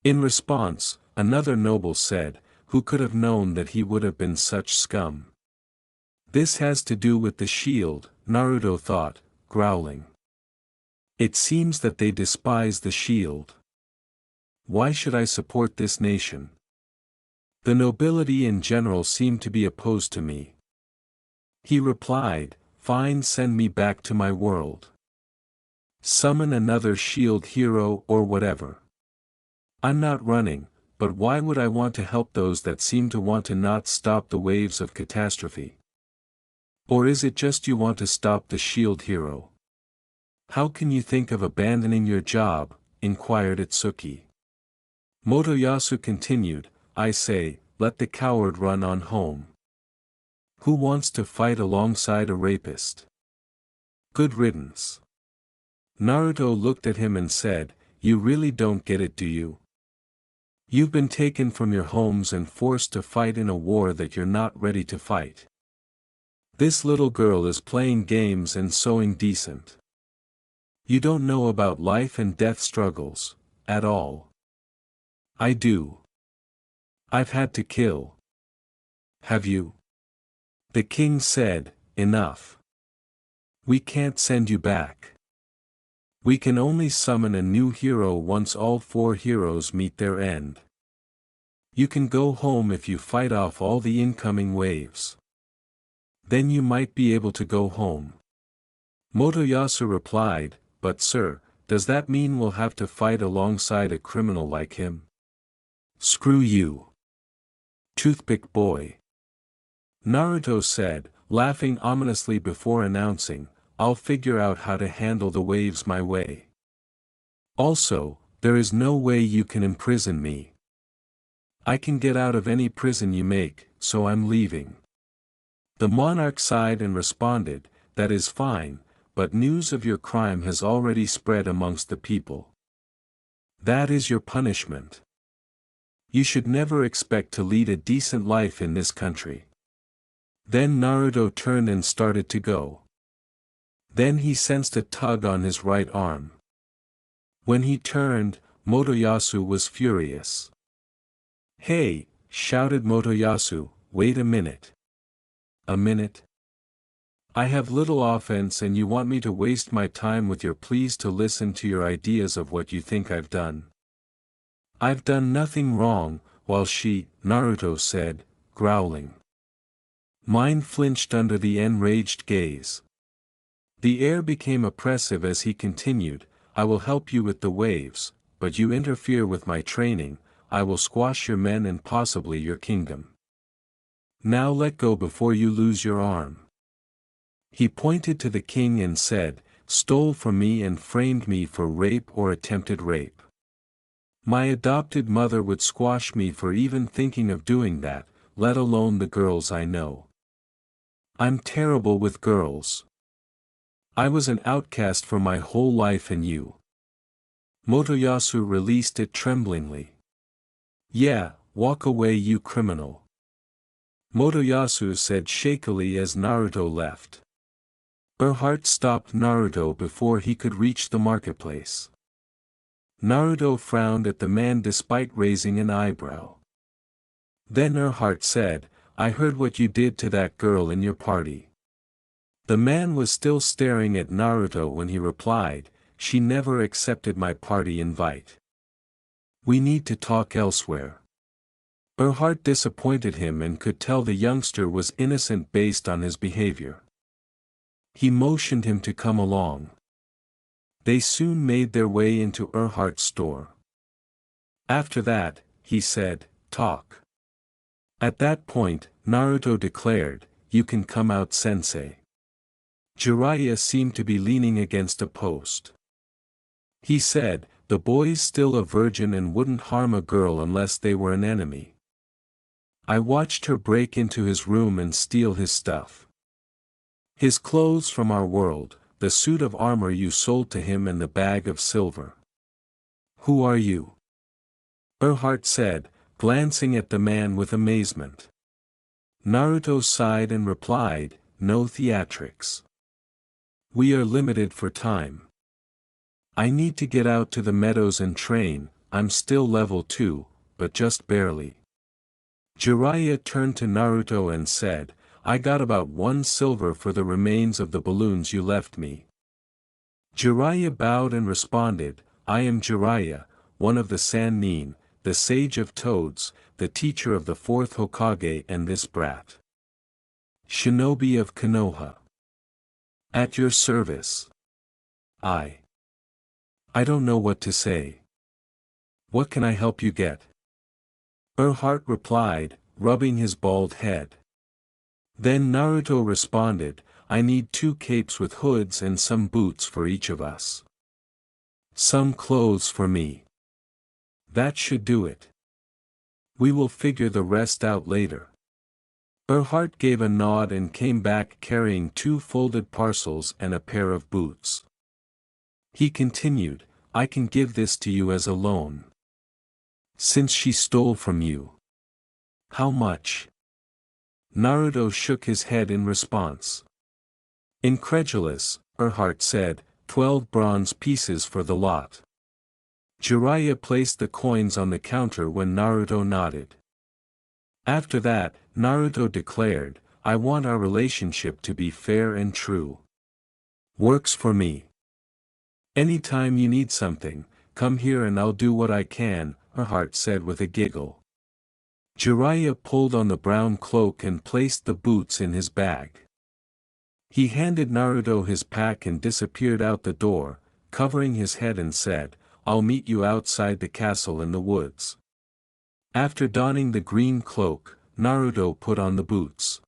In response, another noble said, who could have known that he would have been such scum? This has to do with the shield, Naruto thought, growling. It seems that they despise the shield. Why should I support this nation? The nobility in general seem to be opposed to me. He replied, fine, send me back to my world. Summon another shield hero or whatever. I'm not running, but why would I want to help those that seem to want to not stop the waves of catastrophe? Or is it just you want to stop the shield hero? How can you think of abandoning your job? Inquired Itsuki. Motoyasu continued, I say, let the coward run on home. Who wants to fight alongside a rapist? Good riddance. Naruto looked at him and said, you really don't get it, do you? You've been taken from your homes and forced to fight in a war that you're not ready to fight. This little girl is playing games and sewing decent. You don't know about life and death struggles, at all. I do. I've had to kill. Have you? The king said, enough. We can't send you back. We can only summon a new hero once all four heroes meet their end. You can go home if you fight off all the incoming waves. Then you might be able to go home. Motoyasu replied, but sir, does that mean we'll have to fight alongside a criminal like him? Screw you. Toothpick boy. Naruto said, laughing ominously before announcing, I'll figure out how to handle the waves my way. Also, there is no way you can imprison me. I can get out of any prison you make, so I'm leaving. The monarch sighed and responded, that is fine, but news of your crime has already spread amongst the people. That is your punishment. You should never expect to lead a decent life in this country. Then Naruto turned and started to go. Then he sensed a tug on his right arm. When he turned, Motoyasu was furious. Hey, shouted Motoyasu, wait a minute. A minute? I have little offense and you want me to waste my time with your pleas to listen to your ideas of what you think I've done. I've done nothing wrong, while she, Naruto said, growling. Mine flinched under the enraged gaze. The air became oppressive as he continued, I will help you with the waves, but you interfere with my training, I will squash your men and possibly your kingdom. Now let go before you lose your arm. He pointed to the king and said, stole from me and framed me for rape or attempted rape. My adopted mother would squash me for even thinking of doing that, let alone the girls I know. I'm terrible with girls. I was an outcast for my whole life and you. Motoyasu released it tremblingly. Yeah, walk away you criminal. Motoyasu said shakily as Naruto left. Her heart stopped Naruto before he could reach the marketplace. Naruto frowned at the man despite raising an eyebrow. Then her heart said, I heard what you did to that girl in your party. The man was still staring at Naruto when he replied, she never accepted my party invite. We need to talk elsewhere. Her heart disappointed him and could tell the youngster was innocent based on his behavior. He motioned him to come along. They soon made their way into Erhart's store. After that, he said, talk. At that point, Naruto declared, you can come out sensei. Jiraiya seemed to be leaning against a post. He said, the boy's still a virgin and wouldn't harm a girl unless they were an enemy. I watched her break into his room and steal his stuff. His clothes from our world, the suit of armor you sold to him and the bag of silver. Who are you? Erhart said, glancing at the man with amazement. Naruto sighed and replied, no theatrics. We are limited for time. I need to get out to the meadows and train, I'm still level 2, but just barely. Jiraiya turned to Naruto and said, I got about 1 silver for the remains of the balloons you left me. Jiraiya bowed and responded, I am Jiraiya, one of the Sannin, the sage of toads, the teacher of the 4th Hokage and this brat. Shinobi of Konoha. At your service. I don't know what to say. What can I help you get? Erhart replied, rubbing his bald head. Then Naruto responded, I need 2 capes with hoods and some boots for each of us. Some clothes for me. That should do it. We will figure the rest out later. Erhart gave a nod and came back carrying 2 folded parcels and a pair of boots. He continued, I can give this to you as a loan. Since she stole from you. How much? Naruto shook his head in response. Incredulous, Erhart said, 12 bronze pieces for the lot. Jiraiya placed the coins on the counter when Naruto nodded. After that, Naruto declared, I want our relationship to be fair and true. Works for me. Anytime you need something, come here and I'll do what I can, Erhart said with a giggle. Jiraiya pulled on the brown cloak and placed the boots in his bag. He handed Naruto his pack and disappeared out the door, covering his head and said, I'll meet you outside the castle in the woods. After donning the green cloak, Naruto put on the boots.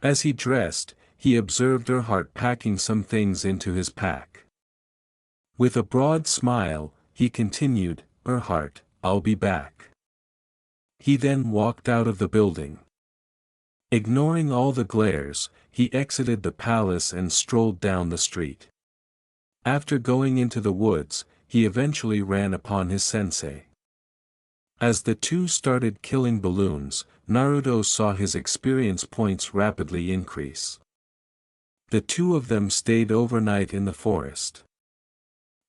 As he dressed, he observed Erhart packing some things into his pack. With a broad smile, he continued, Erhart, I'll be back. He then walked out of the building. Ignoring all the glares, he exited the palace and strolled down the street. After going into the woods, he eventually ran upon his sensei. As the two started killing balloons, Naruto saw his experience points rapidly increase. The 2 of them stayed overnight in the forest.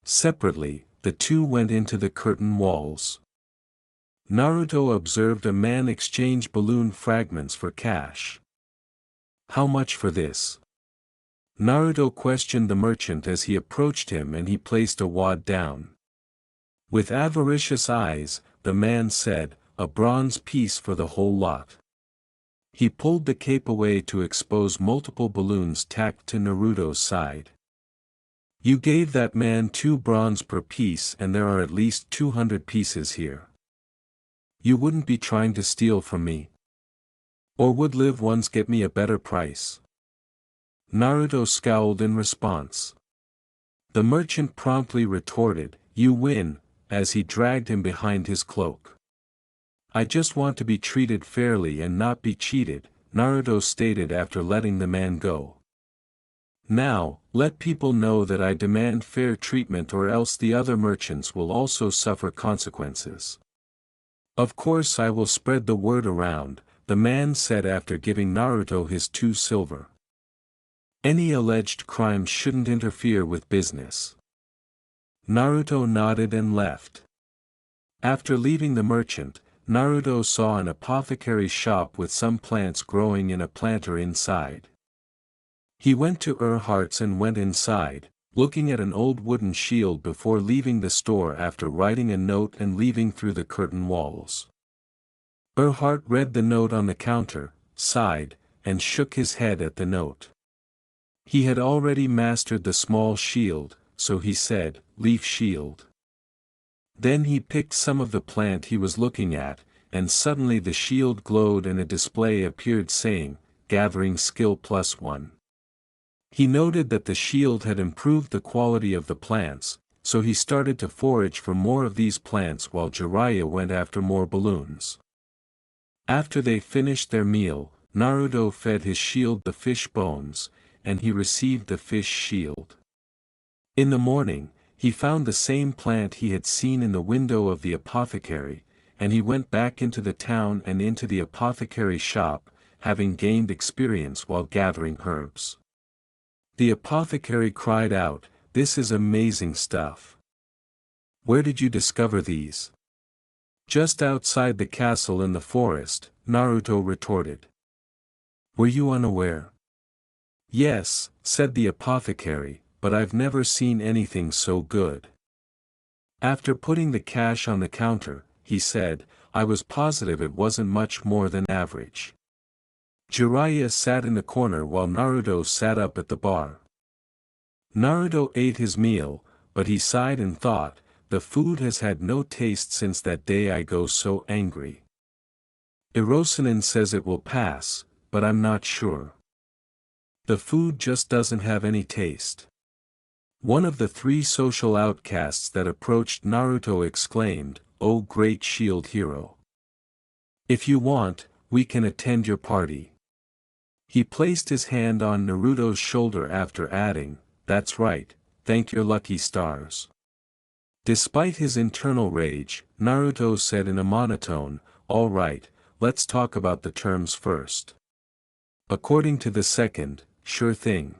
Separately, the 2 went into the curtain walls. Naruto observed a man exchange balloon fragments for cash. How much for this? Naruto questioned the merchant as he approached him, and he placed a wad down. With avaricious eyes, the man said, "A bronze piece for the whole lot." He pulled the cape away to expose multiple balloons tacked to Naruto's side. "You gave that man 2 bronze per piece, and there are at least 200 pieces here. You wouldn't be trying to steal from me? Or would live ones get me a better price?" Naruto scowled in response. The merchant promptly retorted, "You win," as he dragged him behind his cloak. "I just want to be treated fairly and not be cheated," Naruto stated after letting the man go. "Now, let people know that I demand fair treatment, or else the other merchants will also suffer consequences." "Of course I will spread the word around," the man said after giving Naruto his 2 silver. Any alleged crime shouldn't interfere with business. Naruto nodded and left. After leaving the merchant, Naruto saw an apothecary shop with some plants growing in a planter inside. He went to Erhart's and went inside, looking at an old wooden shield before leaving the store after writing a note and leaving through the curtain walls. Erhart read the note on the counter, sighed, and shook his head at the note. He had already mastered the small shield, so he said, "Leaf shield." Then he picked some of the plant he was looking at, and suddenly the shield glowed and a display appeared saying, "Gathering skill +1." He noted that the shield had improved the quality of the plants, so he started to forage for more of these plants while Jiraiya went after more balloons. After they finished their meal, Naruto fed his shield the fish bones, and he received the fish shield. In the morning, he found the same plant he had seen in the window of the apothecary, and he went back into the town and into the apothecary shop, having gained experience while gathering herbs. The apothecary cried out, "This is amazing stuff. Where did you discover these?" "Just outside the castle in the forest," Naruto retorted. "Were you unaware?" "Yes," said the apothecary, "but I've never seen anything so good." After putting the cash on the counter, he said, "I was positive it wasn't much more than average." Jiraiya sat in the corner while Naruto sat up at the bar. Naruto ate his meal, but he sighed and thought, "The food has had no taste since that day I go so angry. Hiroshinen says it will pass, but I'm not sure. The food just doesn't have any taste." One of the 3 social outcasts that approached Naruto exclaimed, "Oh great shield hero! If you want, we can attend your party." He placed his hand on Naruto's shoulder after adding, "That's right, thank your lucky stars." Despite his internal rage, Naruto said in a monotone, "All right, let's talk about the terms first." "According to the second, sure thing."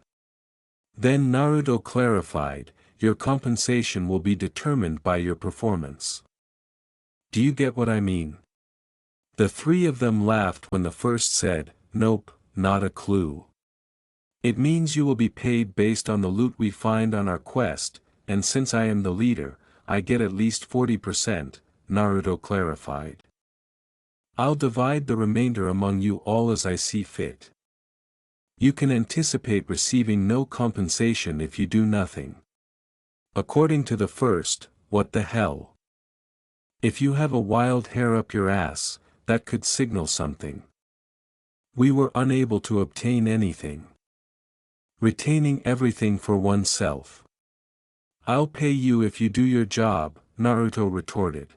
Then Naruto clarified, "Your compensation will be determined by your performance." "Do you get what I mean?" The 3 of them laughed when the first said, "Nope, not a clue." "It means you will be paid based on the loot we find on our quest, and since I am the leader, I get at least 40%, Naruto clarified. "I'll divide the remainder among you all as I see fit. You can anticipate receiving no compensation if you do nothing. According to the first, what the hell? If you have a wild hair up your ass, that could signal something. We were unable to obtain anything. Retaining everything for oneself. I'll pay you if you do your job," Naruto retorted.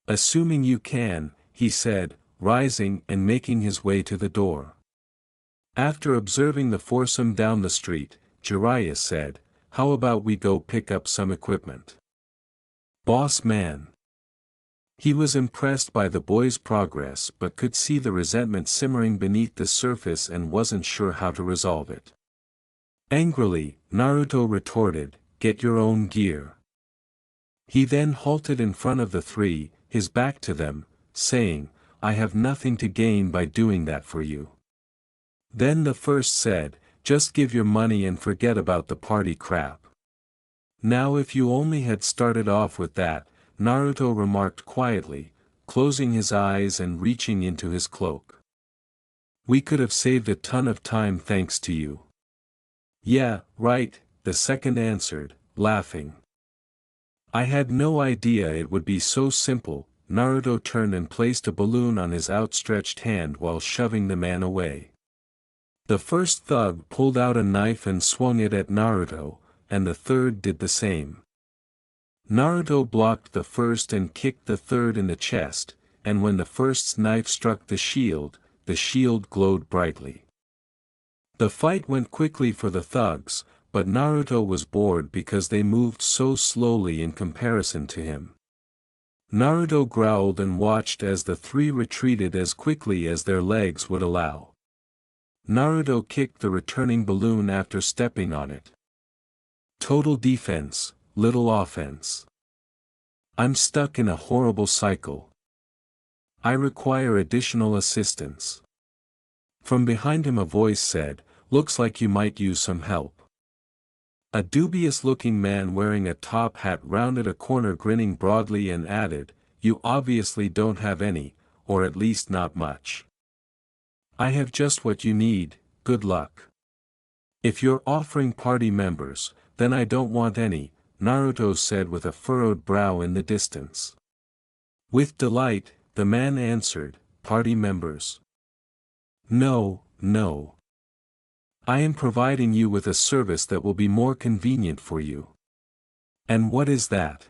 "Assuming you can," he said, rising and making his way to the door. After observing the foursome down the street, Jiraiya said, "How about we go pick up some equipment? Boss man." He was impressed by the boy's progress but could see the resentment simmering beneath the surface and wasn't sure how to resolve it. Angrily, Naruto retorted, "Get your own gear." He then halted in front of the 3, his back to them, saying, "I have nothing to gain by doing that for you." Then the first said, "Just give your money and forget about the party crap." "Now if you only had started off with that," Naruto remarked quietly, closing his eyes and reaching into his cloak. "We could have saved a ton of time thanks to you." "Yeah, right," the second answered, laughing. "I had no idea it would be so simple." Naruto turned and placed a balloon on his outstretched hand while shoving the man away. The first thug pulled out a knife and swung it at Naruto, and the third did the same. Naruto blocked the first and kicked the third in the chest, and when the first's knife struck the shield glowed brightly. The fight went quickly for the thugs, but Naruto was bored because they moved so slowly in comparison to him. Naruto growled and watched as the three retreated as quickly as their legs would allow. Naruto kicked the returning balloon after stepping on it. Total defense, little offense. I'm stuck in a horrible cycle. I require additional assistance. From behind him a voice said, "Looks like you might use some help." A dubious-looking man wearing a top hat rounded a corner grinning broadly and added, "You obviously don't have any, or at least not much. I have just what you need, good luck." "If you're offering party members, then I don't want any," Naruto said with a furrowed brow in the distance. With delight, the man answered, "Party members? No, no. I am providing you with a service that will be more convenient for you." "And what is that?"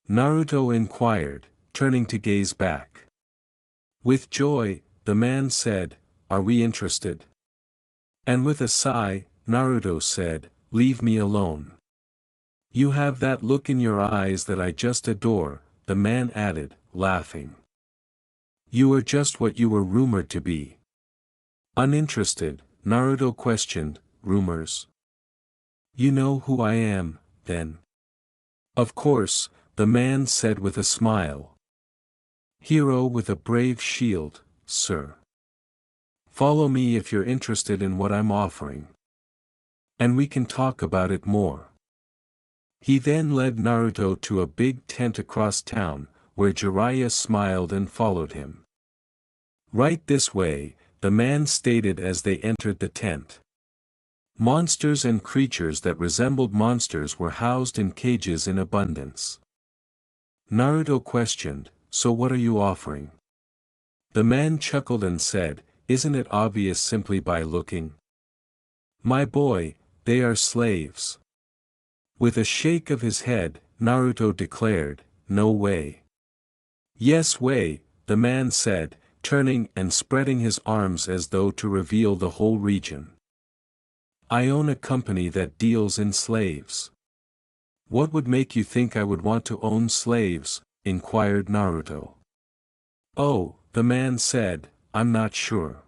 Naruto inquired, turning to gaze back. With joy, the man said, "Are we interested?" And with a sigh, Naruto said, "Leave me alone." "You have that look in your eyes that I just adore," the man added, laughing. "You are just what you were rumored to be." Uninterested, Naruto questioned, "Rumors? You know who I am, then?" "Of course," the man said with a smile. "Hero with a brave shield, sir. Follow me if you're interested in what I'm offering. And we can talk about it more." He then led Naruto to a big tent across town, where Jiraiya smiled and followed him. "Right this way," the man stated as they entered the tent. Monsters and creatures that resembled monsters were housed in cages in abundance. Naruto questioned, "So what are you offering?" The man chuckled and said, "Isn't it obvious simply by looking? My boy, they are slaves." With a shake of his head, Naruto declared, "No way." "Yes way," the man said, turning and spreading his arms as though to reveal the whole region. "I own a company that deals in slaves." "What would make you think I would want to own slaves?" inquired Naruto. "Oh," the man said, "I'm not sure.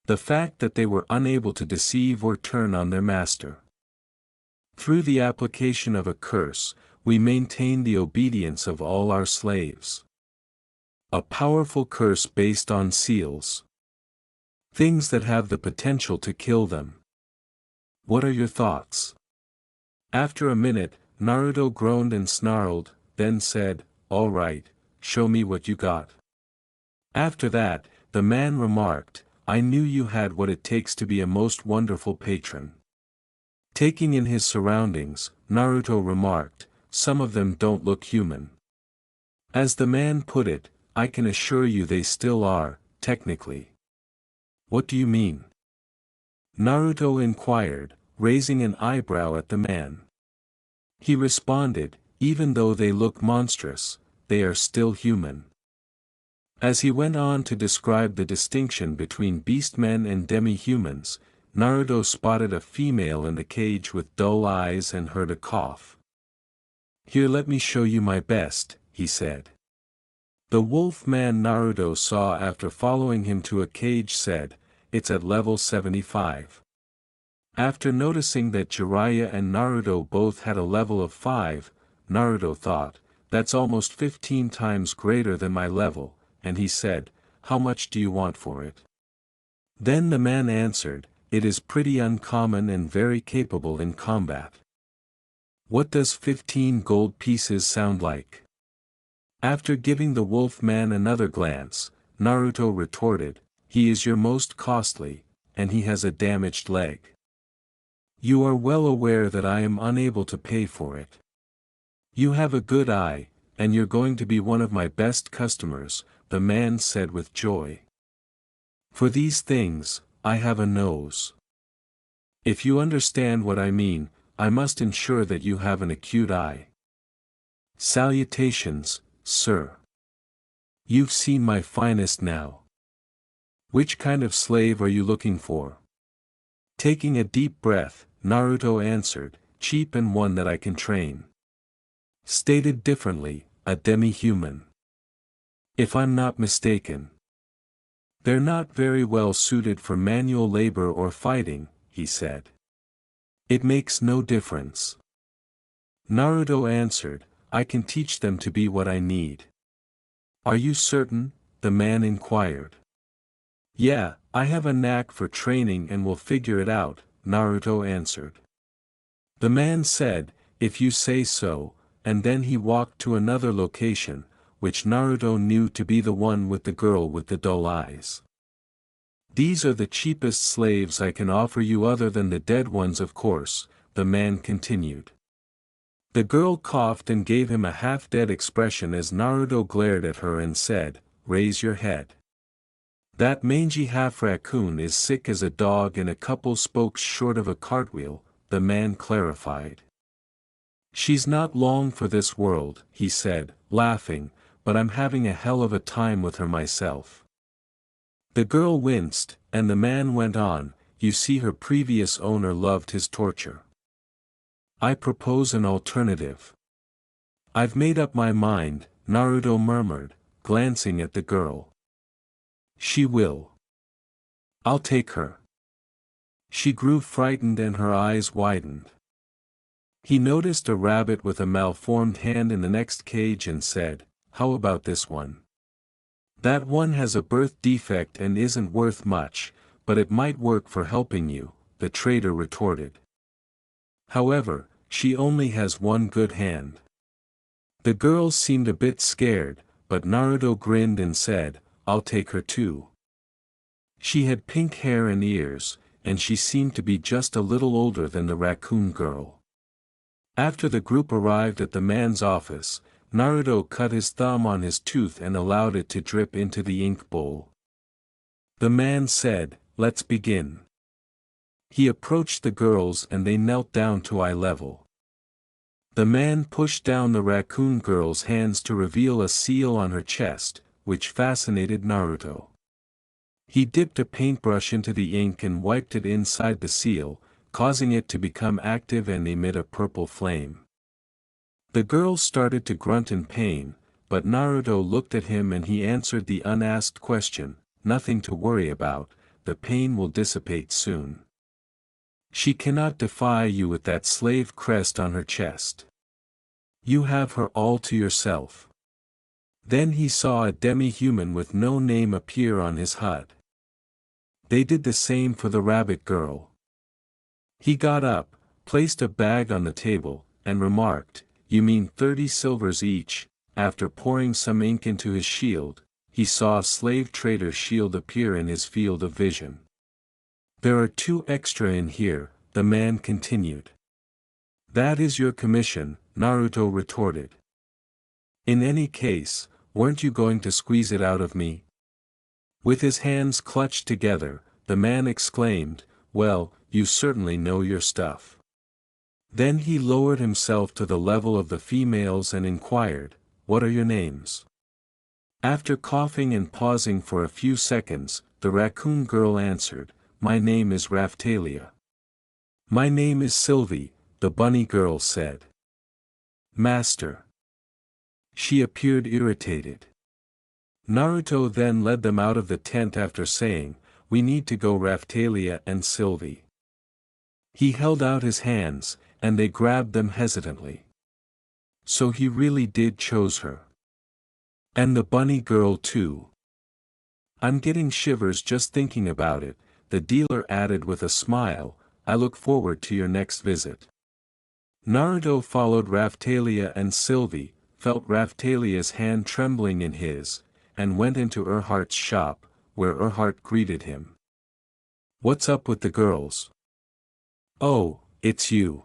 The fact that they were unable to deceive or turn on their master. Through the application of a curse, we maintain the obedience of all our slaves. A powerful curse based on seals. Things that have the potential to kill them. What are your thoughts?" After a minute, Naruto groaned and snarled, then said, "All right, show me what you got." After that, the man remarked, "I knew you had what it takes to be a most wonderful patron." Taking in his surroundings, Naruto remarked, "Some of them don't look human." As the man put it, "I can assure you they still are, technically." "What do you mean?" Naruto inquired, raising an eyebrow at the man. He responded, "Even though they look monstrous, they are still human." As he went on to describe the distinction between beastmen and demi-humans, Naruto spotted a female in the cage with dull eyes and heard a cough. "Here, let me show you my best," he said. The wolf man Naruto saw after following him to a cage said, "It's at level 75. After noticing that Jiraiya and Naruto both had a level of 5, Naruto thought, that's almost 15 times greater than my level, and he said, how much do you want for it? Then the man answered, it is pretty uncommon and very capable in combat. What does 15 gold pieces sound like? After giving the wolf man another glance, Naruto retorted, he is your most costly, and he has a damaged leg. You are well aware that I am unable to pay for it. You have a good eye, and you're going to be one of my best customers, the man said with joy. For these things, I have a nose. If you understand what I mean, I must ensure that you have an acute eye. Salutations, sir. You've seen my finest now. Which kind of slave are you looking for? Taking a deep breath, Naruto answered, cheap and one that I can train. Stated differently, a demi-human. If I'm not mistaken. They're not very well suited for manual labor or fighting, he said. It makes no difference. Naruto answered, I can teach them to be what I need. Are you certain? The man inquired. Yeah, I have a knack for training and will figure it out, Naruto answered. The man said, if you say so, and then he walked to another location, which Naruto knew to be the one with the girl with the dull eyes. These are the cheapest slaves I can offer you other than the dead ones, of course, the man continued. The girl coughed and gave him a half-dead expression as Naruto glared at her and said, raise your head. That mangy half-raccoon is sick as a dog and a couple spokes short of a cartwheel, the man clarified. She's not long for this world, he said, laughing, but I'm having a hell of a time with her myself. The girl winced, and the man went on, you see her previous owner loved his torture. I propose an alternative. I've made up my mind, Naruto murmured, glancing at the girl. She will. I'll take her. She grew frightened and her eyes widened. He noticed a rabbit with a malformed hand in the next cage and said, how about this one? That one has a birth defect and isn't worth much, but it might work for helping you, the trader retorted. However, she only has one good hand. The girl seemed a bit scared, but Naruto grinned and said, I'll take her too. She had pink hair and ears, and she seemed to be just a little older than the raccoon girl. After the group arrived at the man's office, Naruto cut his thumb on his tooth and allowed it to drip into the ink bowl. The man said, let's begin. He approached the girls and they knelt down to eye level. The man pushed down the raccoon girl's hands to reveal a seal on her chest, which fascinated Naruto. He dipped a paintbrush into the ink and wiped it inside the seal, causing it to become active and emit a purple flame. The girl started to grunt in pain, but Naruto looked at him and he answered the unasked question, nothing to worry about, the pain will dissipate soon. She cannot defy you with that slave crest on her chest. You have her all to yourself. Then he saw a demi-human with no name appear on his HUD. They did the same for the rabbit girl. He got up, placed a bag on the table, and remarked, you mean 30 silvers each. After pouring some ink into his shield, he saw a slave trader's shield appear in his field of vision. There are 2 extra in here, the man continued. That is your commission, Naruto retorted. In any case, weren't you going to squeeze it out of me? With his hands clutched together, the man exclaimed, well, you certainly know your stuff. Then he lowered himself to the level of the females and inquired, what are your names? After coughing and pausing for a few seconds, the raccoon girl answered, my name is Raphtalia. My name is Sylvie, the bunny girl said. Master. She appeared irritated. Naruto then led them out of the tent after saying, we need to go Raphtalia and Sylvie. He held out his hands, and they grabbed them hesitantly. So he really did chose her. And the bunny girl too. I'm getting shivers just thinking about it, the dealer added with a smile. I look forward to your next visit. Naruto followed Raphtalia and Sylvie, felt Raphtalia's hand trembling in his, and went into Erhardt's shop, where Erhardt greeted him. What's up with the girls? Oh, it's you.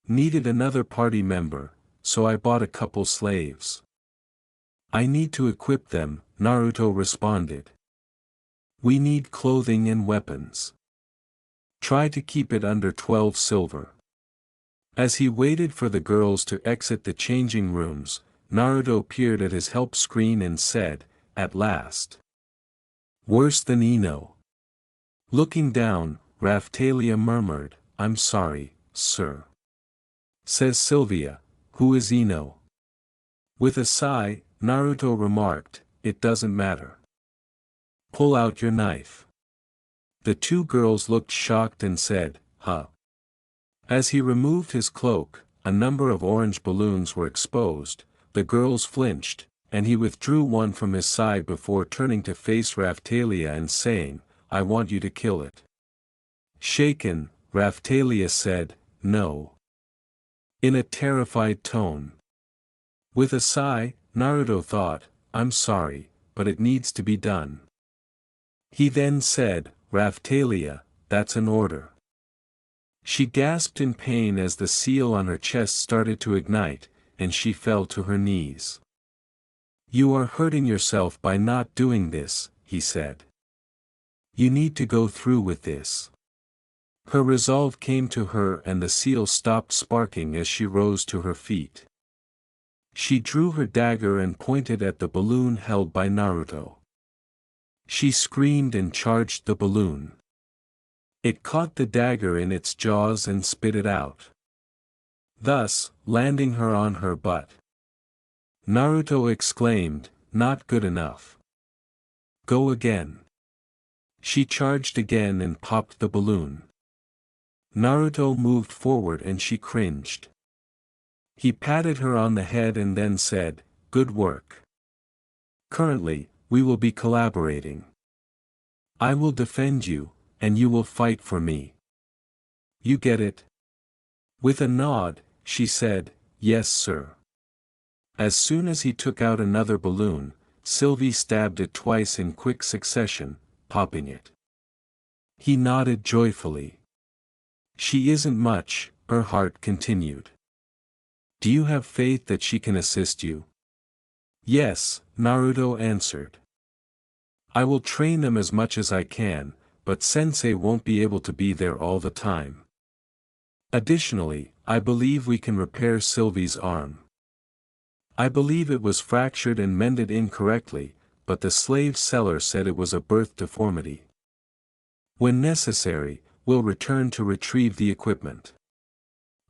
Needed another party member, so I bought a couple slaves. I need to equip them, Naruto responded. We need clothing and weapons. Try to keep it under 12 silver. As he waited for the girls to exit the changing rooms, Naruto peered at his help screen and said, at last. Worse than Ino. Looking down, Raphtalia murmured, I'm sorry, sir. Says Sylvia, who is Ino? With a sigh, Naruto remarked, it doesn't matter. Pull out your knife. The two girls looked shocked and said, huh. As he removed his cloak, a number of orange balloons were exposed, the girls flinched, and he withdrew one from his side before turning to face Raphtalia and saying, I want you to kill it. Shaken, Raphtalia said, no. In a terrified tone. With a sigh, Naruto thought, I'm sorry, but it needs to be done. He then said, Raphtalia, that's an order. She gasped in pain as the seal on her chest started to ignite, and she fell to her knees. You are hurting yourself by not doing this, he said. You need to go through with this. Her resolve came to her and the seal stopped sparking as she rose to her feet. She drew her dagger and pointed at the balloon held by Naruto. She screamed and charged the balloon. It caught the dagger in its jaws and spit it out, thus landing her on her butt. Naruto exclaimed, not good enough. Go again. She charged again and popped the balloon. Naruto moved forward and she cringed. He patted her on the head and then said, good work. Currently, we will be collaborating. I will defend you, and you will fight for me. You get it? With a nod, she said, yes sir. As soon as he took out another balloon, Sylvie stabbed it twice in quick succession, popping it. He nodded joyfully. She isn't much, Erhardt continued. Do you have faith that she can assist you? Yes, Naruto answered. I will train them as much as I can, but Sensei won't be able to be there all the time. Additionally, I believe we can repair Sylvie's arm. I believe it was fractured and mended incorrectly, but the slave seller said it was a birth deformity. When necessary, we'll return to retrieve the equipment.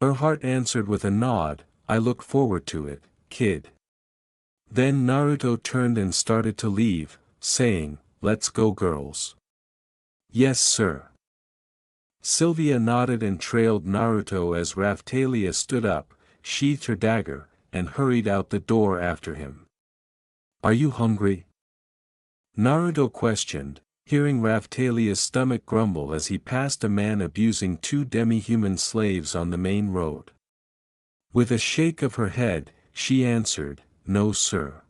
Erhardt answered with a nod, I look forward to it, kid. Then Naruto turned and started to leave, saying, let's go girls. Yes sir. Sylvia nodded and trailed Naruto as Raphtalia stood up, sheathed her dagger, and hurried out the door after him. Are you hungry? Naruto questioned, hearing Raphtalia's stomach grumble as he passed a man abusing two demi-human slaves on the main road. With a shake of her head, she answered, no sir.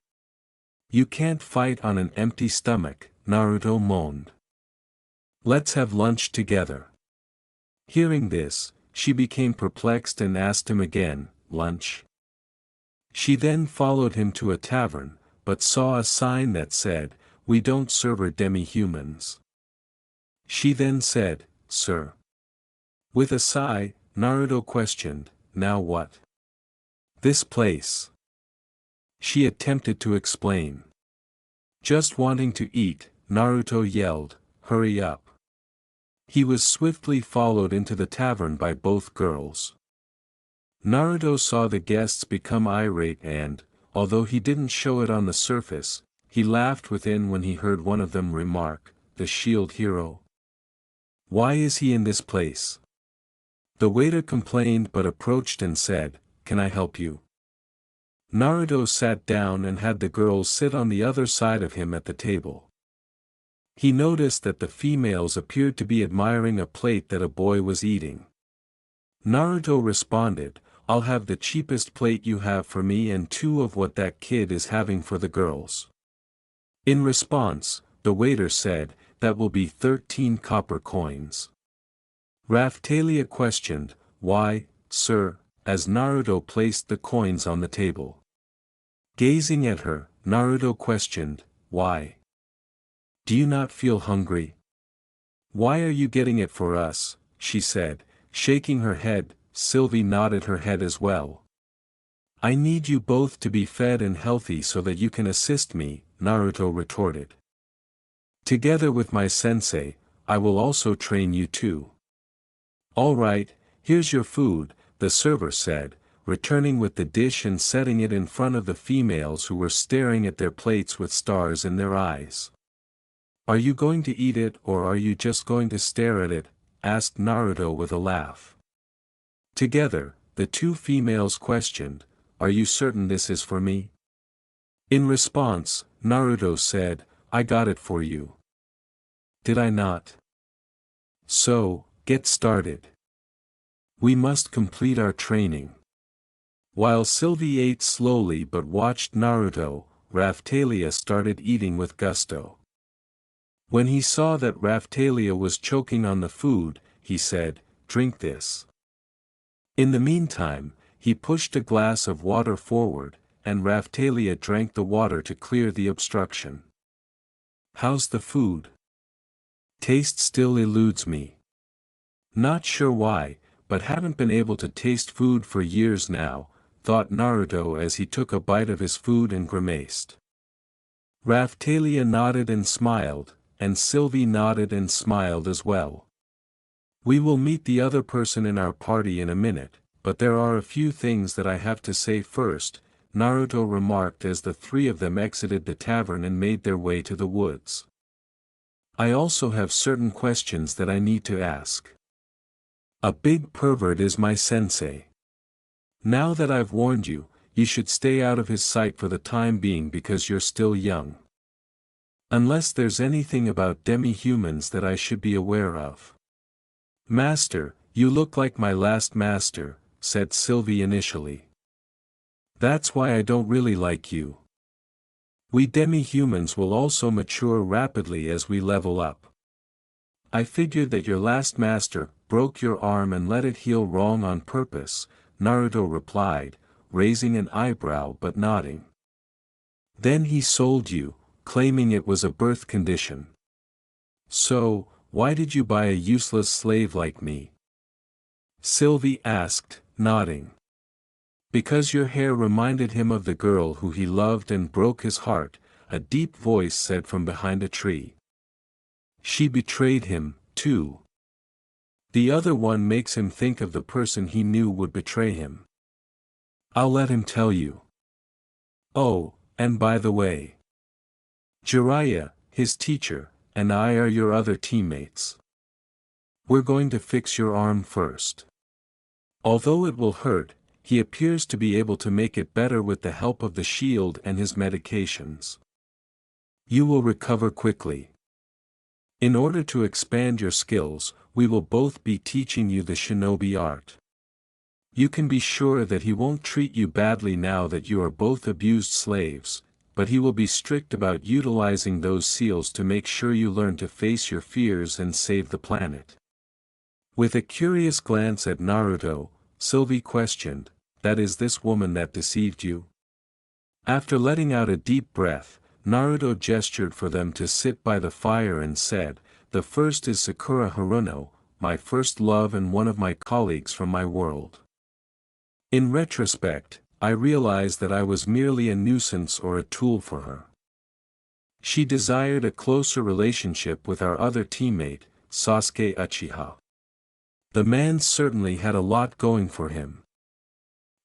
You can't fight on an empty stomach, Naruto moaned. Let's have lunch together. Hearing this, she became perplexed and asked him again, lunch? She then followed him to a tavern, but saw a sign that said, we don't serve demi-humans. She then said, sir. With a sigh, Naruto questioned, now what? This place. She attempted to explain. Just wanting to eat, Naruto yelled, hurry up. He was swiftly followed into the tavern by both girls. Naruto saw the guests become irate and, although he didn't show it on the surface, he laughed within when he heard one of them remark, the shield hero. Why is he in this place? The waiter complained but approached and said, can I help you? Naruto sat down and had the girls sit on the other side of him at the table. He noticed that the females appeared to be admiring a plate that a boy was eating. Naruto responded, "I'll have the cheapest plate you have for me and 2 of what that kid is having for the girls." In response, the waiter said, "That will be 13 copper coins." Raphtalia questioned, "Why, sir?" as Naruto placed the coins on the table. Gazing at her, Naruto questioned, "Why? Do you not feel hungry?" "Why are you getting it for us?" she said, shaking her head. Sylvie nodded her head as well. "I need you both to be fed and healthy so that you can assist me," Naruto retorted. "Together with my sensei, I will also train you too." "All right, here's your food," the server said, returning with the dish and setting it in front of the females who were staring at their plates with stars in their eyes. "Are you going to eat it or are you just going to stare at it?" asked Naruto with a laugh. Together, the 2 females questioned, "Are you certain this is for me?" In response, Naruto said, "I got it for you. Did I not? So, get started. We must complete our training." While Sylvie ate slowly but watched Naruto, Raphtalia started eating with gusto. When he saw that Raphtalia was choking on the food, he said, "Drink this." In the meantime, he pushed a glass of water forward, and Raphtalia drank the water to clear the obstruction. "How's the food? Taste still eludes me. Not sure why, but haven't been able to taste food for years now," thought Naruto as he took a bite of his food and grimaced. Raphtalia nodded and smiled, and Sylvie nodded and smiled as well. "We will meet the other person in our party in a minute, but there are a few things that I have to say first," Naruto remarked as the 3 of them exited the tavern and made their way to the woods. "I also have certain questions that I need to ask. A big pervert is my sensei. Now that I've warned you, you should stay out of his sight for the time being because you're still young. Unless there's anything about demi-humans that I should be aware of." "Master, you look like my last master," said Sylvie initially. "That's why I don't really like you. We demi-humans will also mature rapidly as we level up. I figured that your last master broke your arm and let it heal wrong on purpose," Naruto replied, raising an eyebrow but nodding. "Then he sold you, claiming it was a birth condition. So, why did you buy a useless slave like me?" Sylvie asked, nodding. "Because your hair reminded him of the girl who he loved and broke his heart," a deep voice said from behind a tree. "She betrayed him, too. The other one makes him think of the person he knew would betray him. I'll let him tell you. Oh, and by the way, Jiraiya, his teacher, and I are your other teammates. We're going to fix your arm first. Although it will hurt, he appears to be able to make it better with the help of the shield and his medications. You will recover quickly. In order to expand your skills, we will both be teaching you the shinobi art. You can be sure that he won't treat you badly now that you are both abused slaves, but he will be strict about utilizing those seals to make sure you learn to face your fears and save the planet." With a curious glance at Naruto, Sylvie questioned, "That is this woman that deceived you?" After letting out a deep breath, Naruto gestured for them to sit by the fire and said, "The first is Sakura Haruno, my first love and one of my colleagues from my world. In retrospect, I realized that I was merely a nuisance or a tool for her. She desired a closer relationship with our other teammate, Sasuke Uchiha. The man certainly had a lot going for him.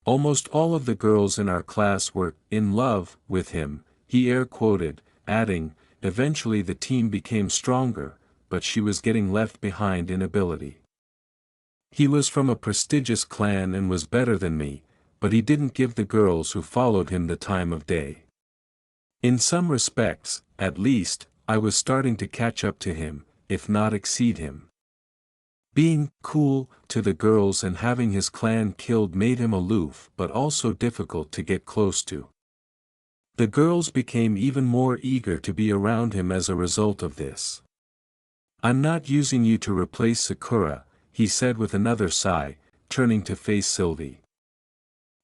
Almost all of the girls in our class were in love with him," he air quoted, adding, "Eventually the team became stronger, but she was getting left behind in ability. He was from a prestigious clan and was better than me, but he didn't give the girls who followed him the time of day. In some respects, at least, I was starting to catch up to him, if not exceed him. Being cool to the girls and having his clan killed made him aloof but also difficult to get close to. The girls became even more eager to be around him as a result of this. "I'm not using you to replace Sakura," he said with another sigh, turning to face Sylvie.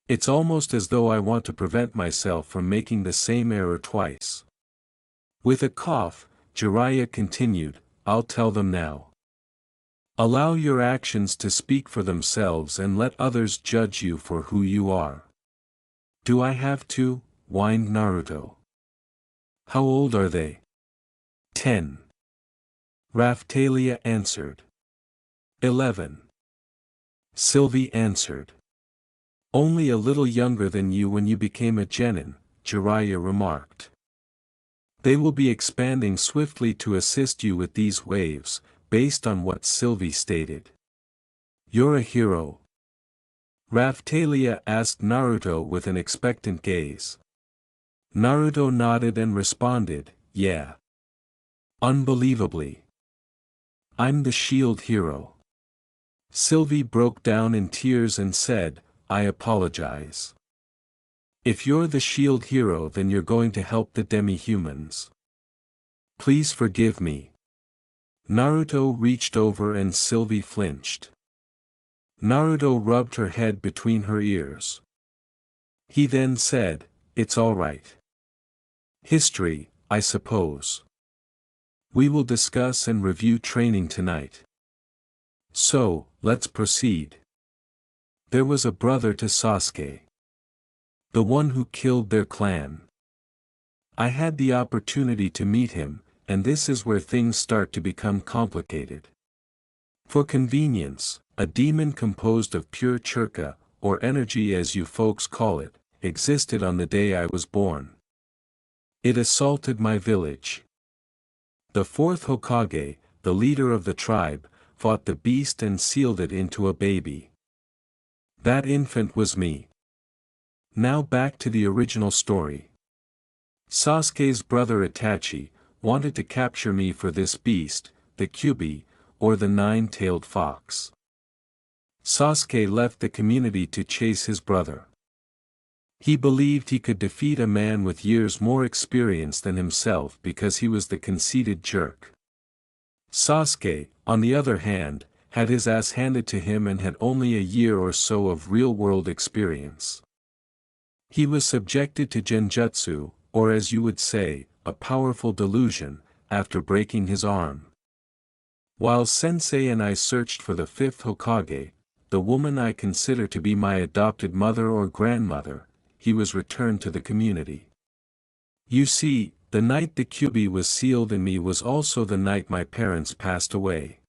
"It's almost as though I want to prevent myself from making the same error twice." With a cough, Jiraiya continued, "I'll tell them now. Allow your actions to speak for themselves and let others judge you for who you are." "Do I have to?" whined Naruto. "How old are they?" 10. Raphtalia answered. 11. Sylvie answered. "Only a little younger than you when you became a genin," Jiraiya remarked. "They will be expanding swiftly to assist you with these waves," based on what Sylvie stated. "You're a hero?" Raphtalia asked Naruto with an expectant gaze. Naruto nodded and responded, "Yeah. Unbelievably. I'm the shield hero." Sylvie broke down in tears and said, "I apologize. If you're the shield hero, then you're going to help the demi-humans. Please forgive me." Naruto reached over and Sylvie flinched. Naruto rubbed her head between her ears. He then said, "It's all right. History, I suppose. We will discuss and review training tonight. So, let's proceed. There was a brother to Sasuke. The one who killed their clan. I had the opportunity to meet him, and this is where things start to become complicated. For convenience, a demon composed of pure churka, or energy as you folks call it, existed on the day I was born. It assaulted my village. The fourth Hokage, the leader of the tribe, fought the beast and sealed it into a baby. That infant was me." Now back to the original story. Sasuke's brother Itachi wanted to capture me for this beast, the Kyuubi, or the nine-tailed fox. Sasuke left the community to chase his brother. He believed he could defeat a man with years more experience than himself because he was the conceited jerk. Sasuke, on the other hand, had his ass handed to him and had only a year or so of real-world experience. He was subjected to genjutsu, or as you would say, a powerful delusion, after breaking his arm. While Sensei and I searched for the fifth Hokage, the woman I consider to be my adopted mother or grandmother, he was returned to the community. You see, the night the Kyuubi was sealed in me was also the night my parents passed away.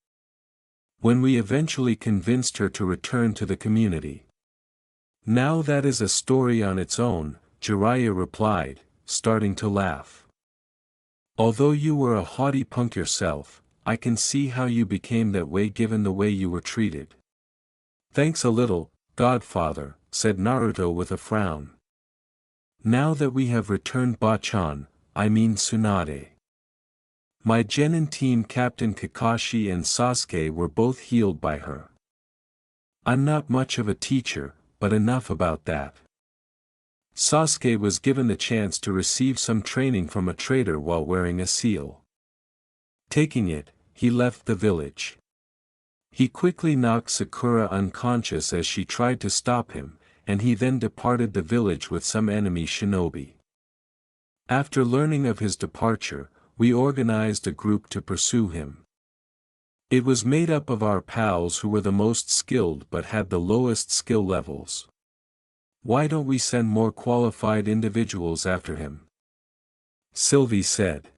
When we eventually convinced her to return to the community. Now that is a story on its own, Jiraiya replied, starting to laugh. Although you were a haughty punk yourself, I can see how you became that way given the way you were treated. Thanks a little, Godfather, said Naruto with a frown. Now that we have returned Bachan, I mean Tsunade. My Genin team captain Kakashi and Sasuke were both healed by her. I'm not much of a teacher, but enough about that. Sasuke was given the chance to receive some training from a trader while wearing a seal. Taking it, he left the village. He quickly knocked Sakura unconscious as she tried to stop him, and he then departed the village with some enemy shinobi. After learning of his departure, we organized a group to pursue him. It was made up of our pals who were the most skilled but had the lowest skill levels. Why don't we send more qualified individuals after him? Sylvie said.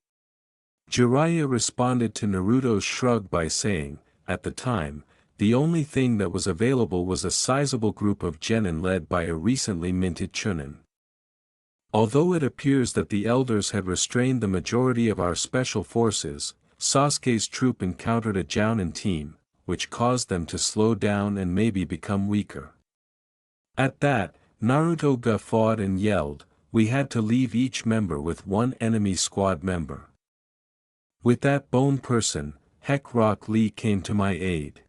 Jiraiya responded to Naruto's shrug by saying, at the time, the only thing that was available was a sizable group of genin led by a recently minted chunin. Although it appears that the elders had restrained the majority of our special forces, Sasuke's troop encountered a jounin team, which caused them to slow down and maybe become weaker. At that, Naruto guffawed and yelled, "We had to leave each member with one enemy squad member." With that bone person, Heck Rock Lee came to my aid.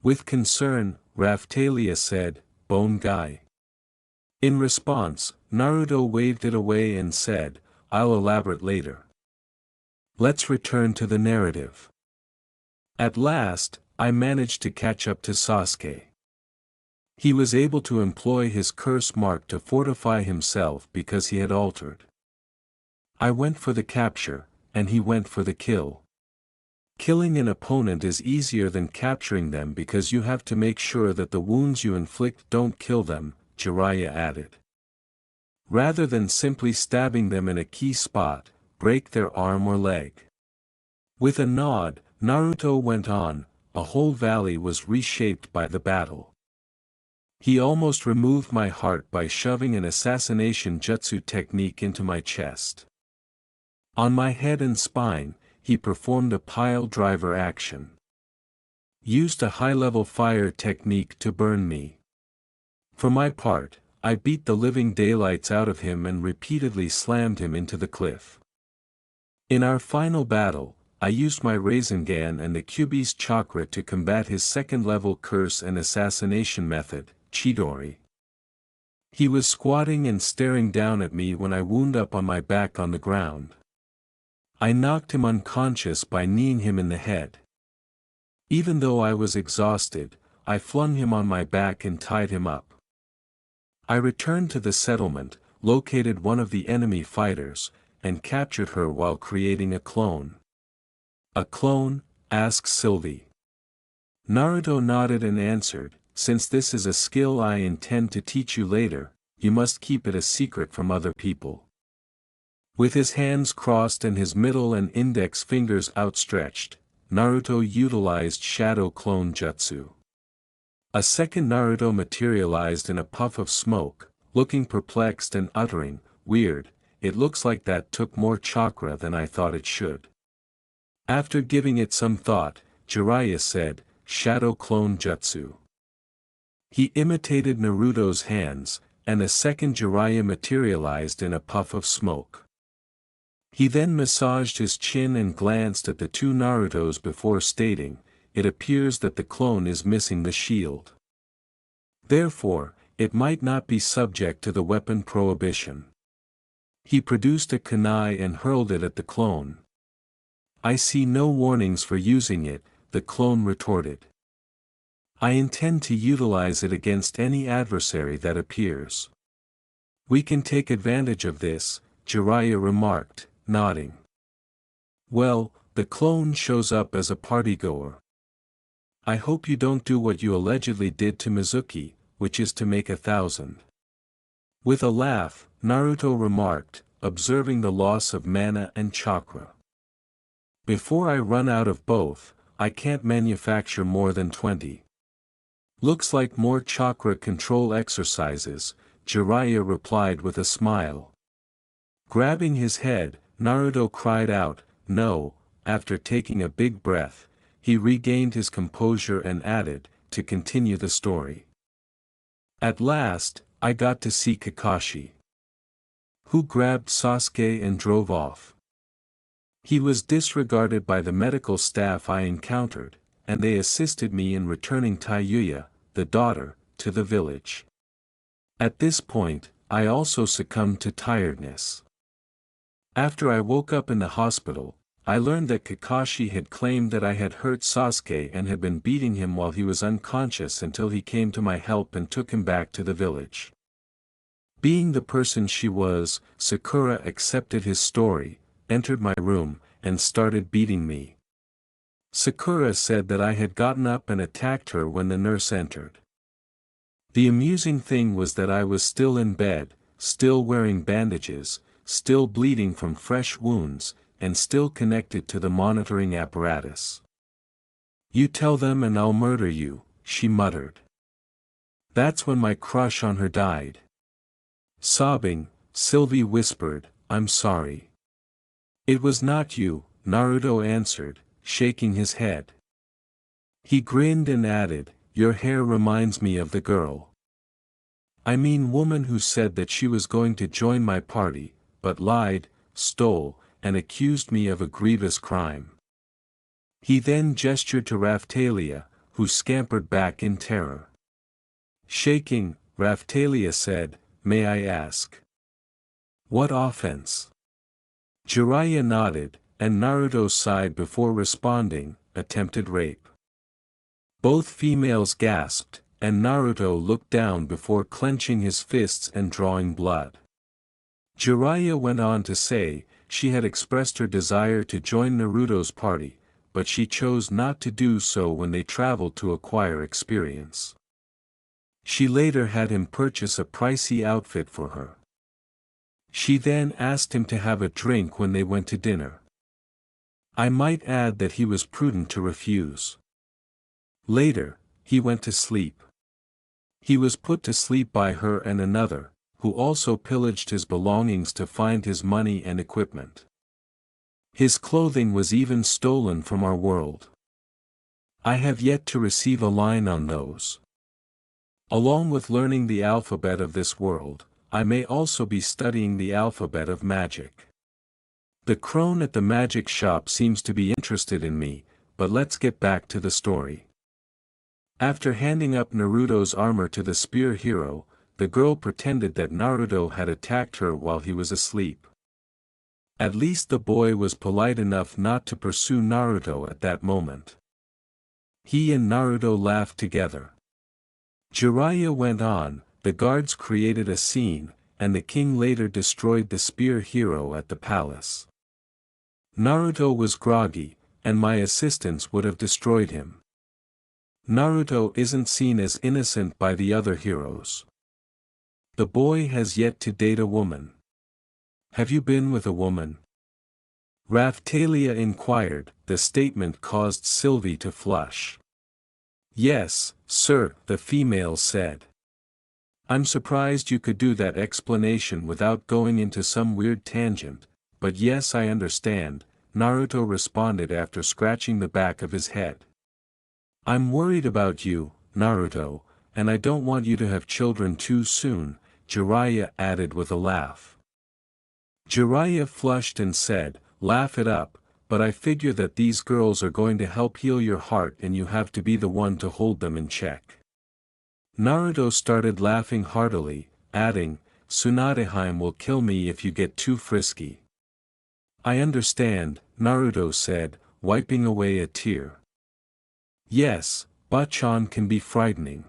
With concern, Raphtalia said, "Bone guy." In response, Naruto waved it away and said, "I'll elaborate later. Let's return to the narrative." At last, I managed to catch up to Sasuke. He was able to employ his curse mark to fortify himself because he had altered. I went for the capture, and he went for the kill. Killing an opponent is easier than capturing them because you have to make sure that the wounds you inflict don't kill them, Jiraiya added. Rather than simply stabbing them in a key spot, break their arm or leg. With a nod, Naruto went on, "A whole valley was reshaped by the battle. He almost removed my heart by shoving an assassination jutsu technique into my chest. On my head and spine, he performed a pile driver action. Used a high-level fire technique to burn me. For my part, I beat the living daylights out of him and repeatedly slammed him into the cliff. In our final battle, I used my Rasengan and the Kyuubi's chakra to combat his second-level curse and assassination method, Chidori. He was squatting and staring down at me when I wound up on my back on the ground. I knocked him unconscious by kneeing him in the head. Even though I was exhausted, I flung him on my back and tied him up. I returned to the settlement, located one of the enemy fighters, and captured her while creating a clone." "A clone?" asked Sylvie. Naruto nodded and answered, "Since this is a skill I intend to teach you later, you must keep it a secret from other people." With his hands crossed and his middle and index fingers outstretched, Naruto utilized Shadow Clone Jutsu. A second Naruto materialized in a puff of smoke, looking perplexed and uttering, "Weird, it looks like that took more chakra than I thought it should." After giving it some thought, Jiraiya said, "Shadow Clone Jutsu." He imitated Naruto's hands, and a second Jiraiya materialized in a puff of smoke. He then massaged his chin and glanced at the two Narutos before stating, "It appears that the clone is missing the shield. Therefore, it might not be subject to the weapon prohibition." He produced a kunai and hurled it at the clone. "I see no warnings for using it," the clone retorted. "I intend to utilize it against any adversary that appears." "We can take advantage of this," Jiraiya remarked, nodding. "Well, the clone shows up as a partygoer. I hope you don't do what you allegedly did to Mizuki, which is to make 1,000. With a laugh, Naruto remarked, observing the loss of mana and chakra. "Before I run out of both, I can't manufacture more than 20. Looks like more chakra control exercises," Jiraiya replied with a smile. Grabbing his head, Naruto cried out, "No," after taking a big breath, he regained his composure and added, to continue the story. "At last, I got to see Kakashi, who grabbed Sasuke and drove off. He was disregarded by the medical staff I encountered, and they assisted me in returning Tayuya, the daughter, to the village. At this point, I also succumbed to tiredness. After I woke up in the hospital, I learned that Kakashi had claimed that I had hurt Sasuke and had been beating him while he was unconscious until he came to my help and took him back to the village. Being the person she was, Sakura accepted his story, entered my room, and started beating me. Sakura said that I had gotten up and attacked her when the nurse entered. The amusing thing was that I was still in bed, still wearing bandages, still bleeding from fresh wounds, and still connected to the monitoring apparatus. "You tell them and I'll murder you," she muttered. That's when my crush on her died. Sobbing, Sylvie whispered, "I'm sorry." "It was not you," Naruto answered, shaking his head. He grinned and added, "Your hair reminds me of the girl." I mean woman who said that she was going to join my party, but lied, stole, and accused me of a grievous crime. He then gestured to Raphtalia, who scampered back in terror. Shaking, Raphtalia said, "May I ask? What offense?" Jiraiya nodded, and Naruto sighed before responding, "Attempted rape." Both females gasped, and Naruto looked down before clenching his fists and drawing blood. Jiraiya went on to say, she had expressed her desire to join Naruto's party, but she chose not to do so when they traveled to acquire experience. She later had him purchase a pricey outfit for her. She then asked him to have a drink when they went to dinner. I might add that he was prudent to refuse. Later, he went to sleep. He was put to sleep by her and another, who also pillaged his belongings to find his money and equipment. His clothing was even stolen from our world. I have yet to receive a line on those. Along with learning the alphabet of this world, I may also be studying the alphabet of magic. The crone at the magic shop seems to be interested in me, but let's get back to the story. After handing up Naruto's armor to the spear hero, the girl pretended that Naruto had attacked her while he was asleep. At least the boy was polite enough not to pursue Naruto at that moment. He and Naruto laughed together. Jiraiya went on, the guards created a scene, and the king later destroyed the spear hero at the palace. Naruto was groggy, and my assistants would have destroyed him. Naruto isn't seen as innocent by the other heroes. The boy has yet to date a woman. Have you been with a woman? Raphtalia inquired. The statement caused Sylvie to flush. Yes, sir, the female said. I'm surprised you could do that explanation without going into some weird tangent, but yes, I understand, Naruto responded after scratching the back of his head. I'm worried about you, Naruto, and I don't want you to have children too soon, Jiraiya added with a laugh. Jiraiya flushed and said, laugh it up, but I figure that these girls are going to help heal your heart and you have to be the one to hold them in check. Naruto started laughing heartily, adding, Tsunadeheim will kill me if you get too frisky. I understand, Naruto said, wiping away a tear. Yes, Bachan can be frightening.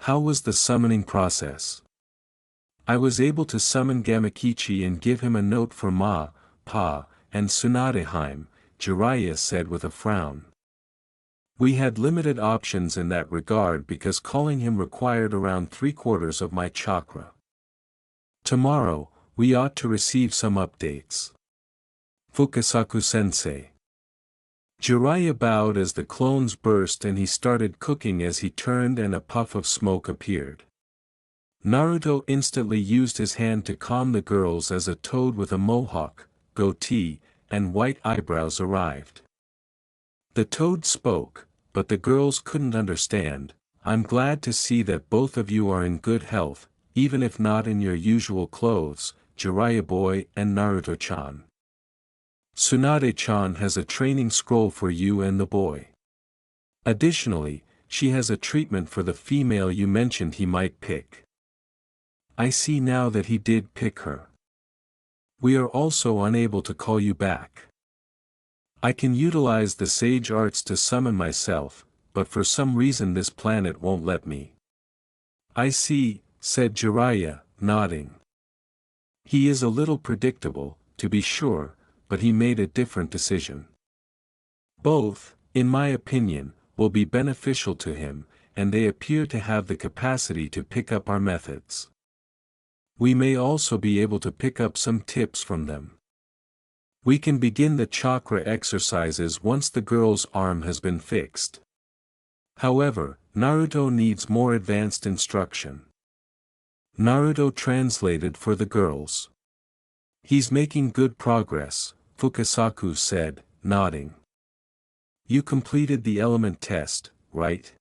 How was the summoning process? I was able to summon Gamakichi and give him a note for Ma, Pa, and Tsunadeheim, Jiraiya said with a frown. We had limited options in that regard because calling him required around 3/4 of my chakra. Tomorrow, we ought to receive some updates. Fukasaku-sensei. Jiraiya bowed as the clones burst and he started cooking as he turned and a puff of smoke appeared. Naruto instantly used his hand to calm the girls as a toad with a mohawk, goatee, and white eyebrows arrived. The toad spoke, but the girls couldn't understand. I'm glad to see that both of you are in good health, even if not in your usual clothes, Jiraiya boy and Naruto-chan. Tsunade-chan has a training scroll for you and the boy. Additionally, she has a treatment for the female you mentioned he might pick. I see now that he did pick her. We are also unable to call you back. I can utilize the sage arts to summon myself, but for some reason this planet won't let me. I see, said Jiraiya, nodding. He is a little predictable, to be sure, but he made a different decision. Both, in my opinion, will be beneficial to him, and they appear to have the capacity to pick up our methods. We may also be able to pick up some tips from them. We can begin the chakra exercises once the girl's arm has been fixed. However, Naruto needs more advanced instruction. Naruto translated for the girls. He's making good progress, Fukasaku said, nodding. You completed the element test, right?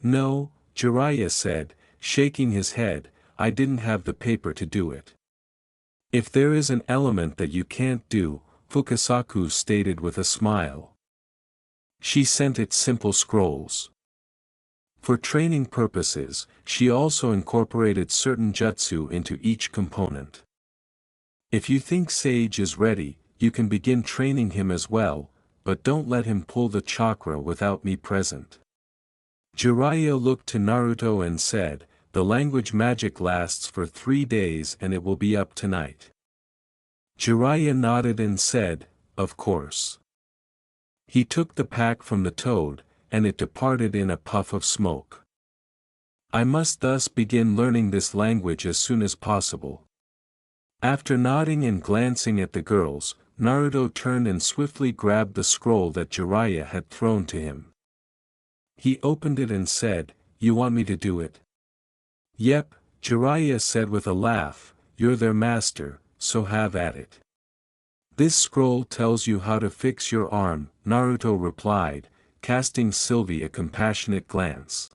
No, Jiraiya said, shaking his head, I didn't have the paper to do it. If there is an element that you can't do, Fukasaku stated with a smile. She sent it simple scrolls. For training purposes, she also incorporated certain jutsu into each component. If you think Sage is ready, you can begin training him as well, but don't let him pull the chakra without me present. Jiraiya looked to Naruto and said, the language magic lasts for 3 days and it will be up tonight. Jiraiya nodded and said, of course. He took the pack from the toad, and it departed in a puff of smoke. I must thus begin learning this language as soon as possible. After nodding and glancing at the girls, Naruto turned and swiftly grabbed the scroll that Jiraiya had thrown to him. He opened it and said, "You want me to do it?" "Yep," Jiraiya said with a laugh, "you're their master, so have at it." "This scroll tells you how to fix your arm," Naruto replied, casting Sylvie a compassionate glance.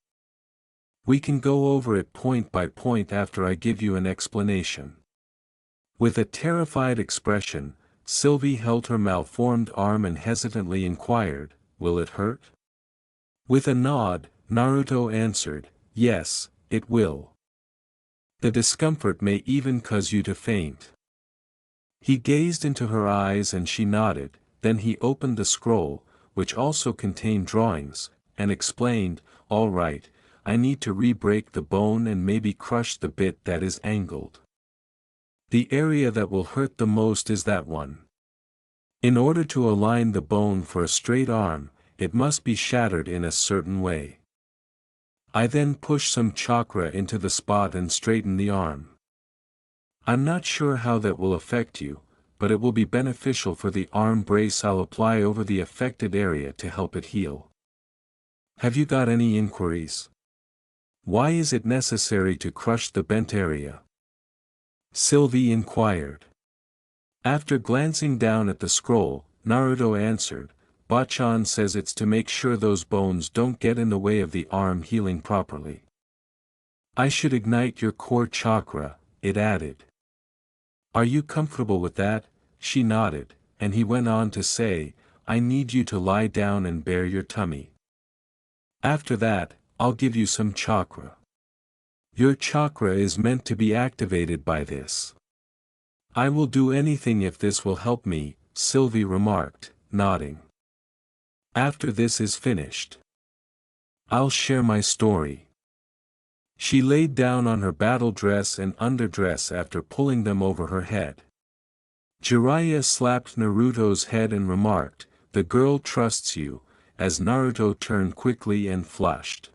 "We can go over it point by point after I give you an explanation." With a terrified expression, Sylvie held her malformed arm and hesitantly inquired, "Will it hurt?" With a nod, Naruto answered, "Yes, it will. The discomfort may even cause you to faint." He gazed into her eyes and she nodded, then he opened the scroll, which also contained drawings, and explained, "All right, I need to re-break the bone and maybe crush the bit that is angled. The area that will hurt the most is that one. In order to align the bone for a straight arm, it must be shattered in a certain way. I then push some chakra into the spot and straighten the arm. I'm not sure how that will affect you, but it will be beneficial for the arm brace I'll apply over the affected area to help it heal. Have you got any inquiries? Why is it necessary to crush the bent area?" Sylvie inquired. After glancing down at the scroll, Naruto answered, "Bachan says it's to make sure those bones don't get in the way of the arm healing properly. I should ignite your core chakra," it added. "Are you comfortable with that?" She nodded, and he went on to say, "I need you to lie down and bare your tummy. After that, I'll give you some chakra. Your chakra is meant to be activated by this." "I will do anything if this will help me," Sylvie remarked, nodding. "After this is finished, I'll share my story." She laid down on her battle dress and underdress after pulling them over her head. Jiraiya slapped Naruto's head and remarked, "The girl trusts you," as Naruto turned quickly and flushed.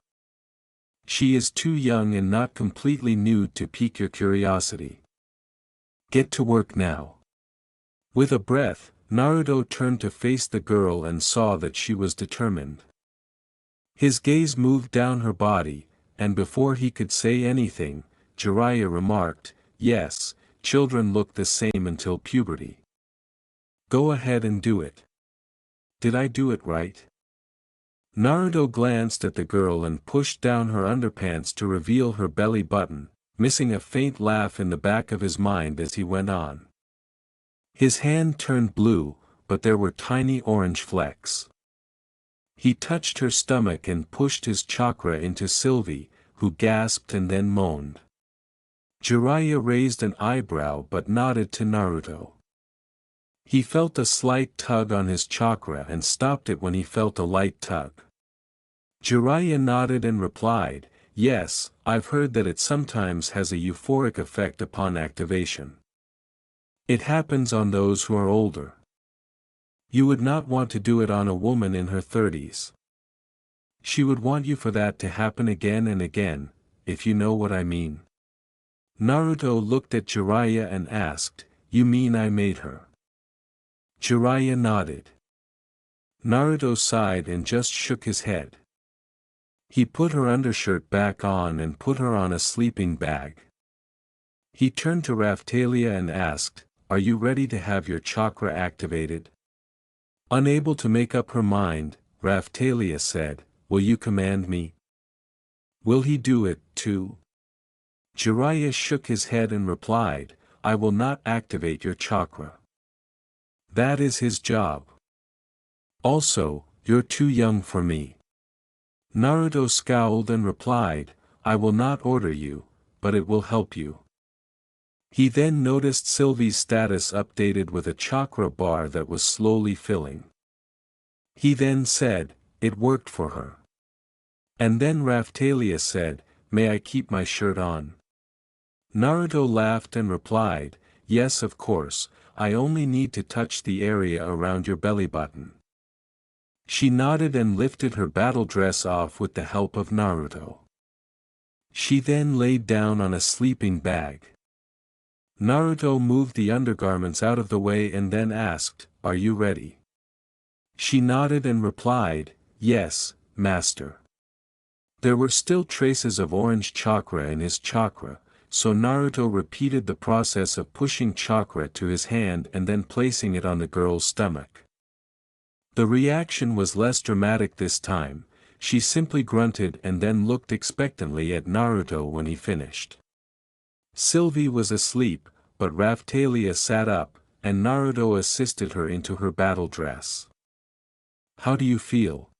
"She is too young and not completely nude to pique your curiosity. Get to work now." With a breath, Naruto turned to face the girl and saw that she was determined. His gaze moved down her body, and before he could say anything, Jiraiya remarked, "Yes, children look the same until puberty. Go ahead and do it." "Did I do it right?" Naruto glanced at the girl and pushed down her underpants to reveal her belly button, missing a faint laugh in the back of his mind as he went on. His hand turned blue, but there were tiny orange flecks. He touched her stomach and pushed his chakra into Sylvie, who gasped and then moaned. Jiraiya raised an eyebrow but nodded to Naruto. He felt a slight tug on his chakra and stopped it when he felt a light tug. Jiraiya nodded and replied, "Yes, I've heard that it sometimes has a euphoric effect upon activation. It happens on those who are older. You would not want to do it on a woman in her 30s. She would want you for that to happen again and again, if you know what I mean." Naruto looked at Jiraiya and asked, "You mean I made her?" Jiraiya nodded. Naruto sighed and just shook his head. He put her undershirt back on and put her on a sleeping bag. He turned to Raphtalia and asked, "Are you ready to have your chakra activated?" Unable to make up her mind, Raphtalia said, "Will you command me?" "Will he do it, too?" Jiraiya shook his head and replied, I will not activate your chakra. That is his job. Also, you're too young for me. Naruto scowled and replied, I will not order you, but it will help you. He then noticed Sylvie's status updated with a chakra bar that was slowly filling. He then said, it worked for her. And then Raphtalia said, may I keep my shirt on? Naruto laughed and replied, yes of course, I only need to touch the area around your belly button. She nodded and lifted her battle dress off with the help of Naruto. She then laid down on a sleeping bag. Naruto moved the undergarments out of the way and then asked, are you ready? She nodded and replied, yes, master. There were still traces of orange chakra in his chakra, so Naruto repeated the process of pushing chakra to his hand and then placing it on the girl's stomach. The reaction was less dramatic this time, she simply grunted and then looked expectantly at Naruto when he finished. Sylvie was asleep, but Raphtalia sat up, and Naruto assisted her into her battle dress. How do you feel?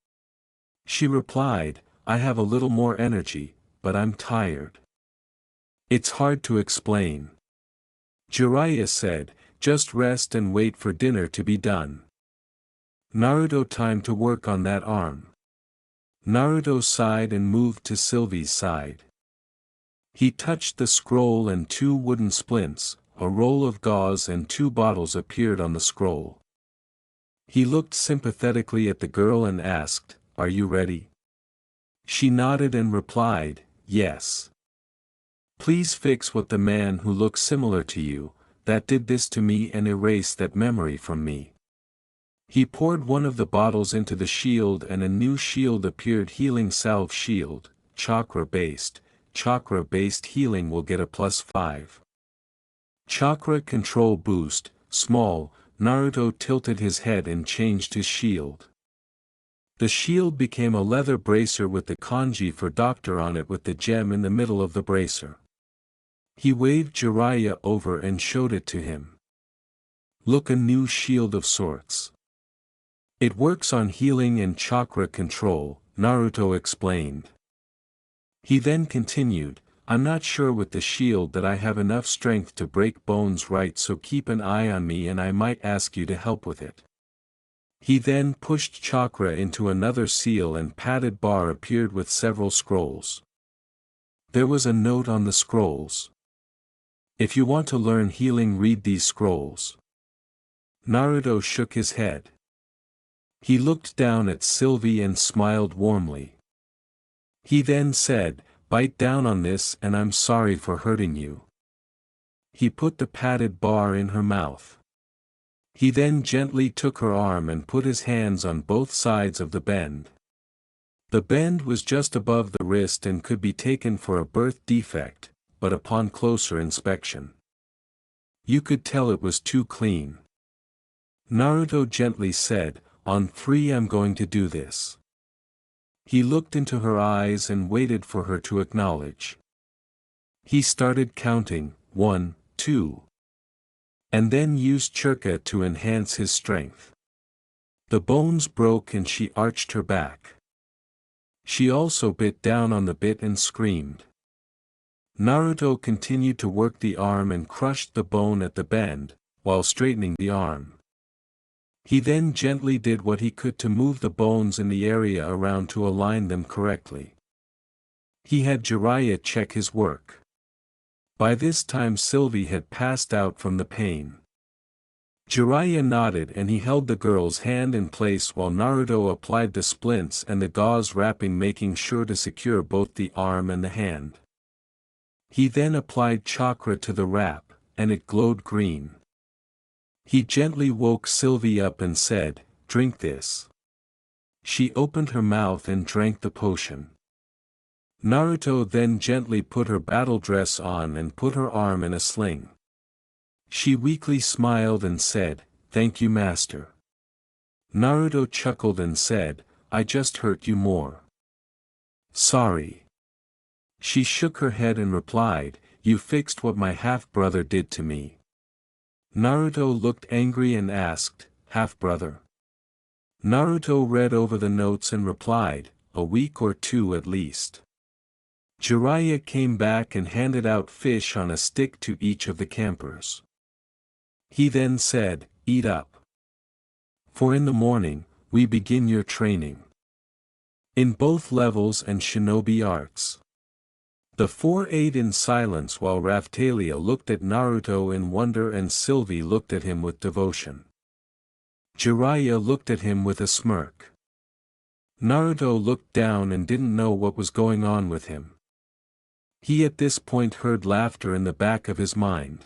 She replied, I have a little more energy, but I'm tired. It's hard to explain. Jiraiya said, just rest and wait for dinner to be done. Naruto, time to work on that arm. Naruto sighed and moved to Sylvie's side. He touched the scroll and 2 wooden splints, a roll of gauze and 2 bottles appeared on the scroll. He looked sympathetically at the girl and asked, are you ready? She nodded and replied, yes. Please fix what the man who looks similar to you, that did this to me and erase that memory from me. He poured one of the bottles into the shield and a new shield appeared, healing salve shield, chakra-based healing will get a +5. Chakra control boost, small, Naruto tilted his head and changed his shield. The shield became a leather bracer with the kanji for doctor on it with the gem in the middle of the bracer. He waved Jiraiya over and showed it to him. Look, a new shield of sorts. It works on healing and chakra control, Naruto explained. He then continued, I'm not sure with the shield that I have enough strength to break bones right, so keep an eye on me and I might ask you to help with it. He then pushed chakra into another seal and padded bar appeared with several scrolls. There was a note on the scrolls. If you want to learn healing, read these scrolls. Naruto shook his head. He looked down at Sylvie and smiled warmly. He then said, bite down on this and I'm sorry for hurting you. He put the padded bar in her mouth. He then gently took her arm and put his hands on both sides of the bend. The bend was just above the wrist and could be taken for a birth defect, but upon closer inspection, you could tell it was too clean. Naruto gently said, on 3 I'm going to do this. He looked into her eyes and waited for her to acknowledge. He started counting, 1, 2. And then used chakra to enhance his strength. The bones broke and she arched her back. She also bit down on the bit and screamed. Naruto continued to work the arm and crushed the bone at the bend, while straightening the arm. He then gently did what he could to move the bones in the area around to align them correctly. He had Jiraiya check his work. By this time Sylvie had passed out from the pain. Jiraiya nodded and he held the girl's hand in place while Naruto applied the splints and the gauze wrapping, making sure to secure both the arm and the hand. He then applied chakra to the wrap, and it glowed green. He gently woke Sylvie up and said, drink this. She opened her mouth and drank the potion. Naruto then gently put her battle dress on and put her arm in a sling. She weakly smiled and said, thank you, master. Naruto chuckled and said, I just hurt you more. Sorry. She shook her head and replied, "You fixed what my half-brother did to me." Naruto looked angry and asked, "Half-brother?" Naruto read over the notes and replied, "A week or two at least." Jiraiya came back and handed out fish on a stick to each of the campers. He then said, "Eat up. For in the morning, we begin your training." In both levels and shinobi arts. The four ate in silence while Raphtalia looked at Naruto in wonder and Sylvie looked at him with devotion. Jiraiya looked at him with a smirk. Naruto looked down and didn't know what was going on with him. He at this point heard laughter in the back of his mind.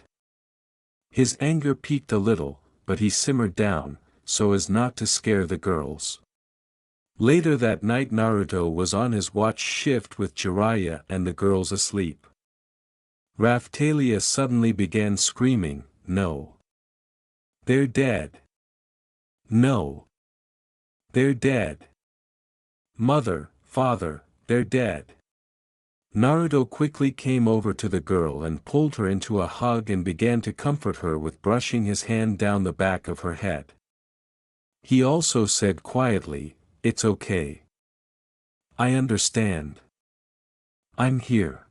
His anger peaked a little, but he simmered down, so as not to scare the girls. Later that night Naruto was on his watch shift with Jiraiya and the girls asleep. Raphtalia suddenly began screaming, "No! They're dead! No! They're dead! Mother, father, they're dead!" Naruto quickly came over to the girl and pulled her into a hug and began to comfort her with brushing his hand down the back of her head. He also said quietly, "It's okay. I understand. I'm here."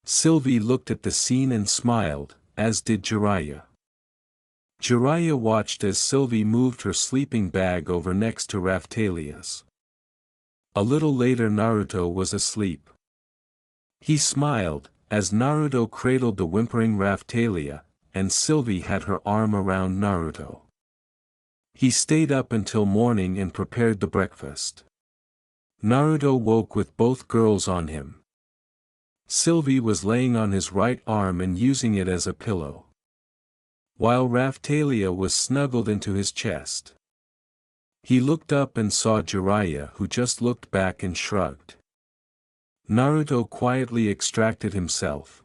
Sylvie looked at the scene and smiled, as did Jiraiya. Jiraiya watched as Sylvie moved her sleeping bag over next to Raphtalia's. A little later Naruto was asleep. He smiled, as Naruto cradled the whimpering Raphtalia, and Sylvie had her arm around Naruto. He stayed up until morning and prepared the breakfast. Naruto woke with both girls on him. Sylvie was laying on his right arm and using it as a pillow, while Raphtalia was snuggled into his chest. He looked up and saw Jiraiya, who just looked back and shrugged. Naruto quietly extracted himself.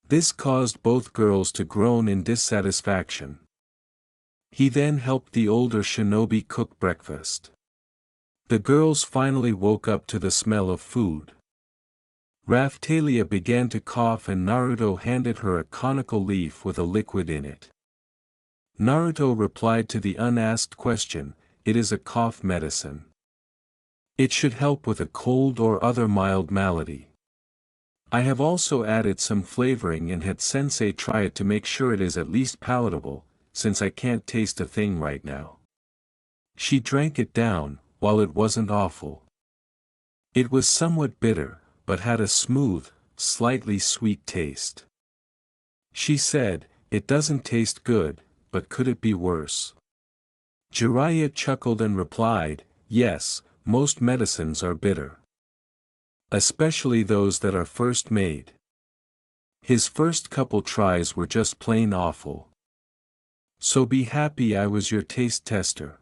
This caused both girls to groan in dissatisfaction. He then helped the older shinobi cook breakfast. The girls finally woke up to the smell of food. Raphtalia began to cough and Naruto handed her a conical leaf with a liquid in it. Naruto replied to the unasked question, "It is a cough medicine. It should help with a cold or other mild malady. I have also added some flavoring and had sensei try it to make sure it is at least palatable, since I can't taste a thing right now." She drank it down, while it wasn't awful. It was somewhat bitter, but had a smooth, slightly sweet taste. She said, "It doesn't taste good, but could it be worse?" Jiraiya chuckled and replied, "Yes, most medicines are bitter. Especially those that are first made." His first couple tries were just plain awful. So be happy I was your taste tester.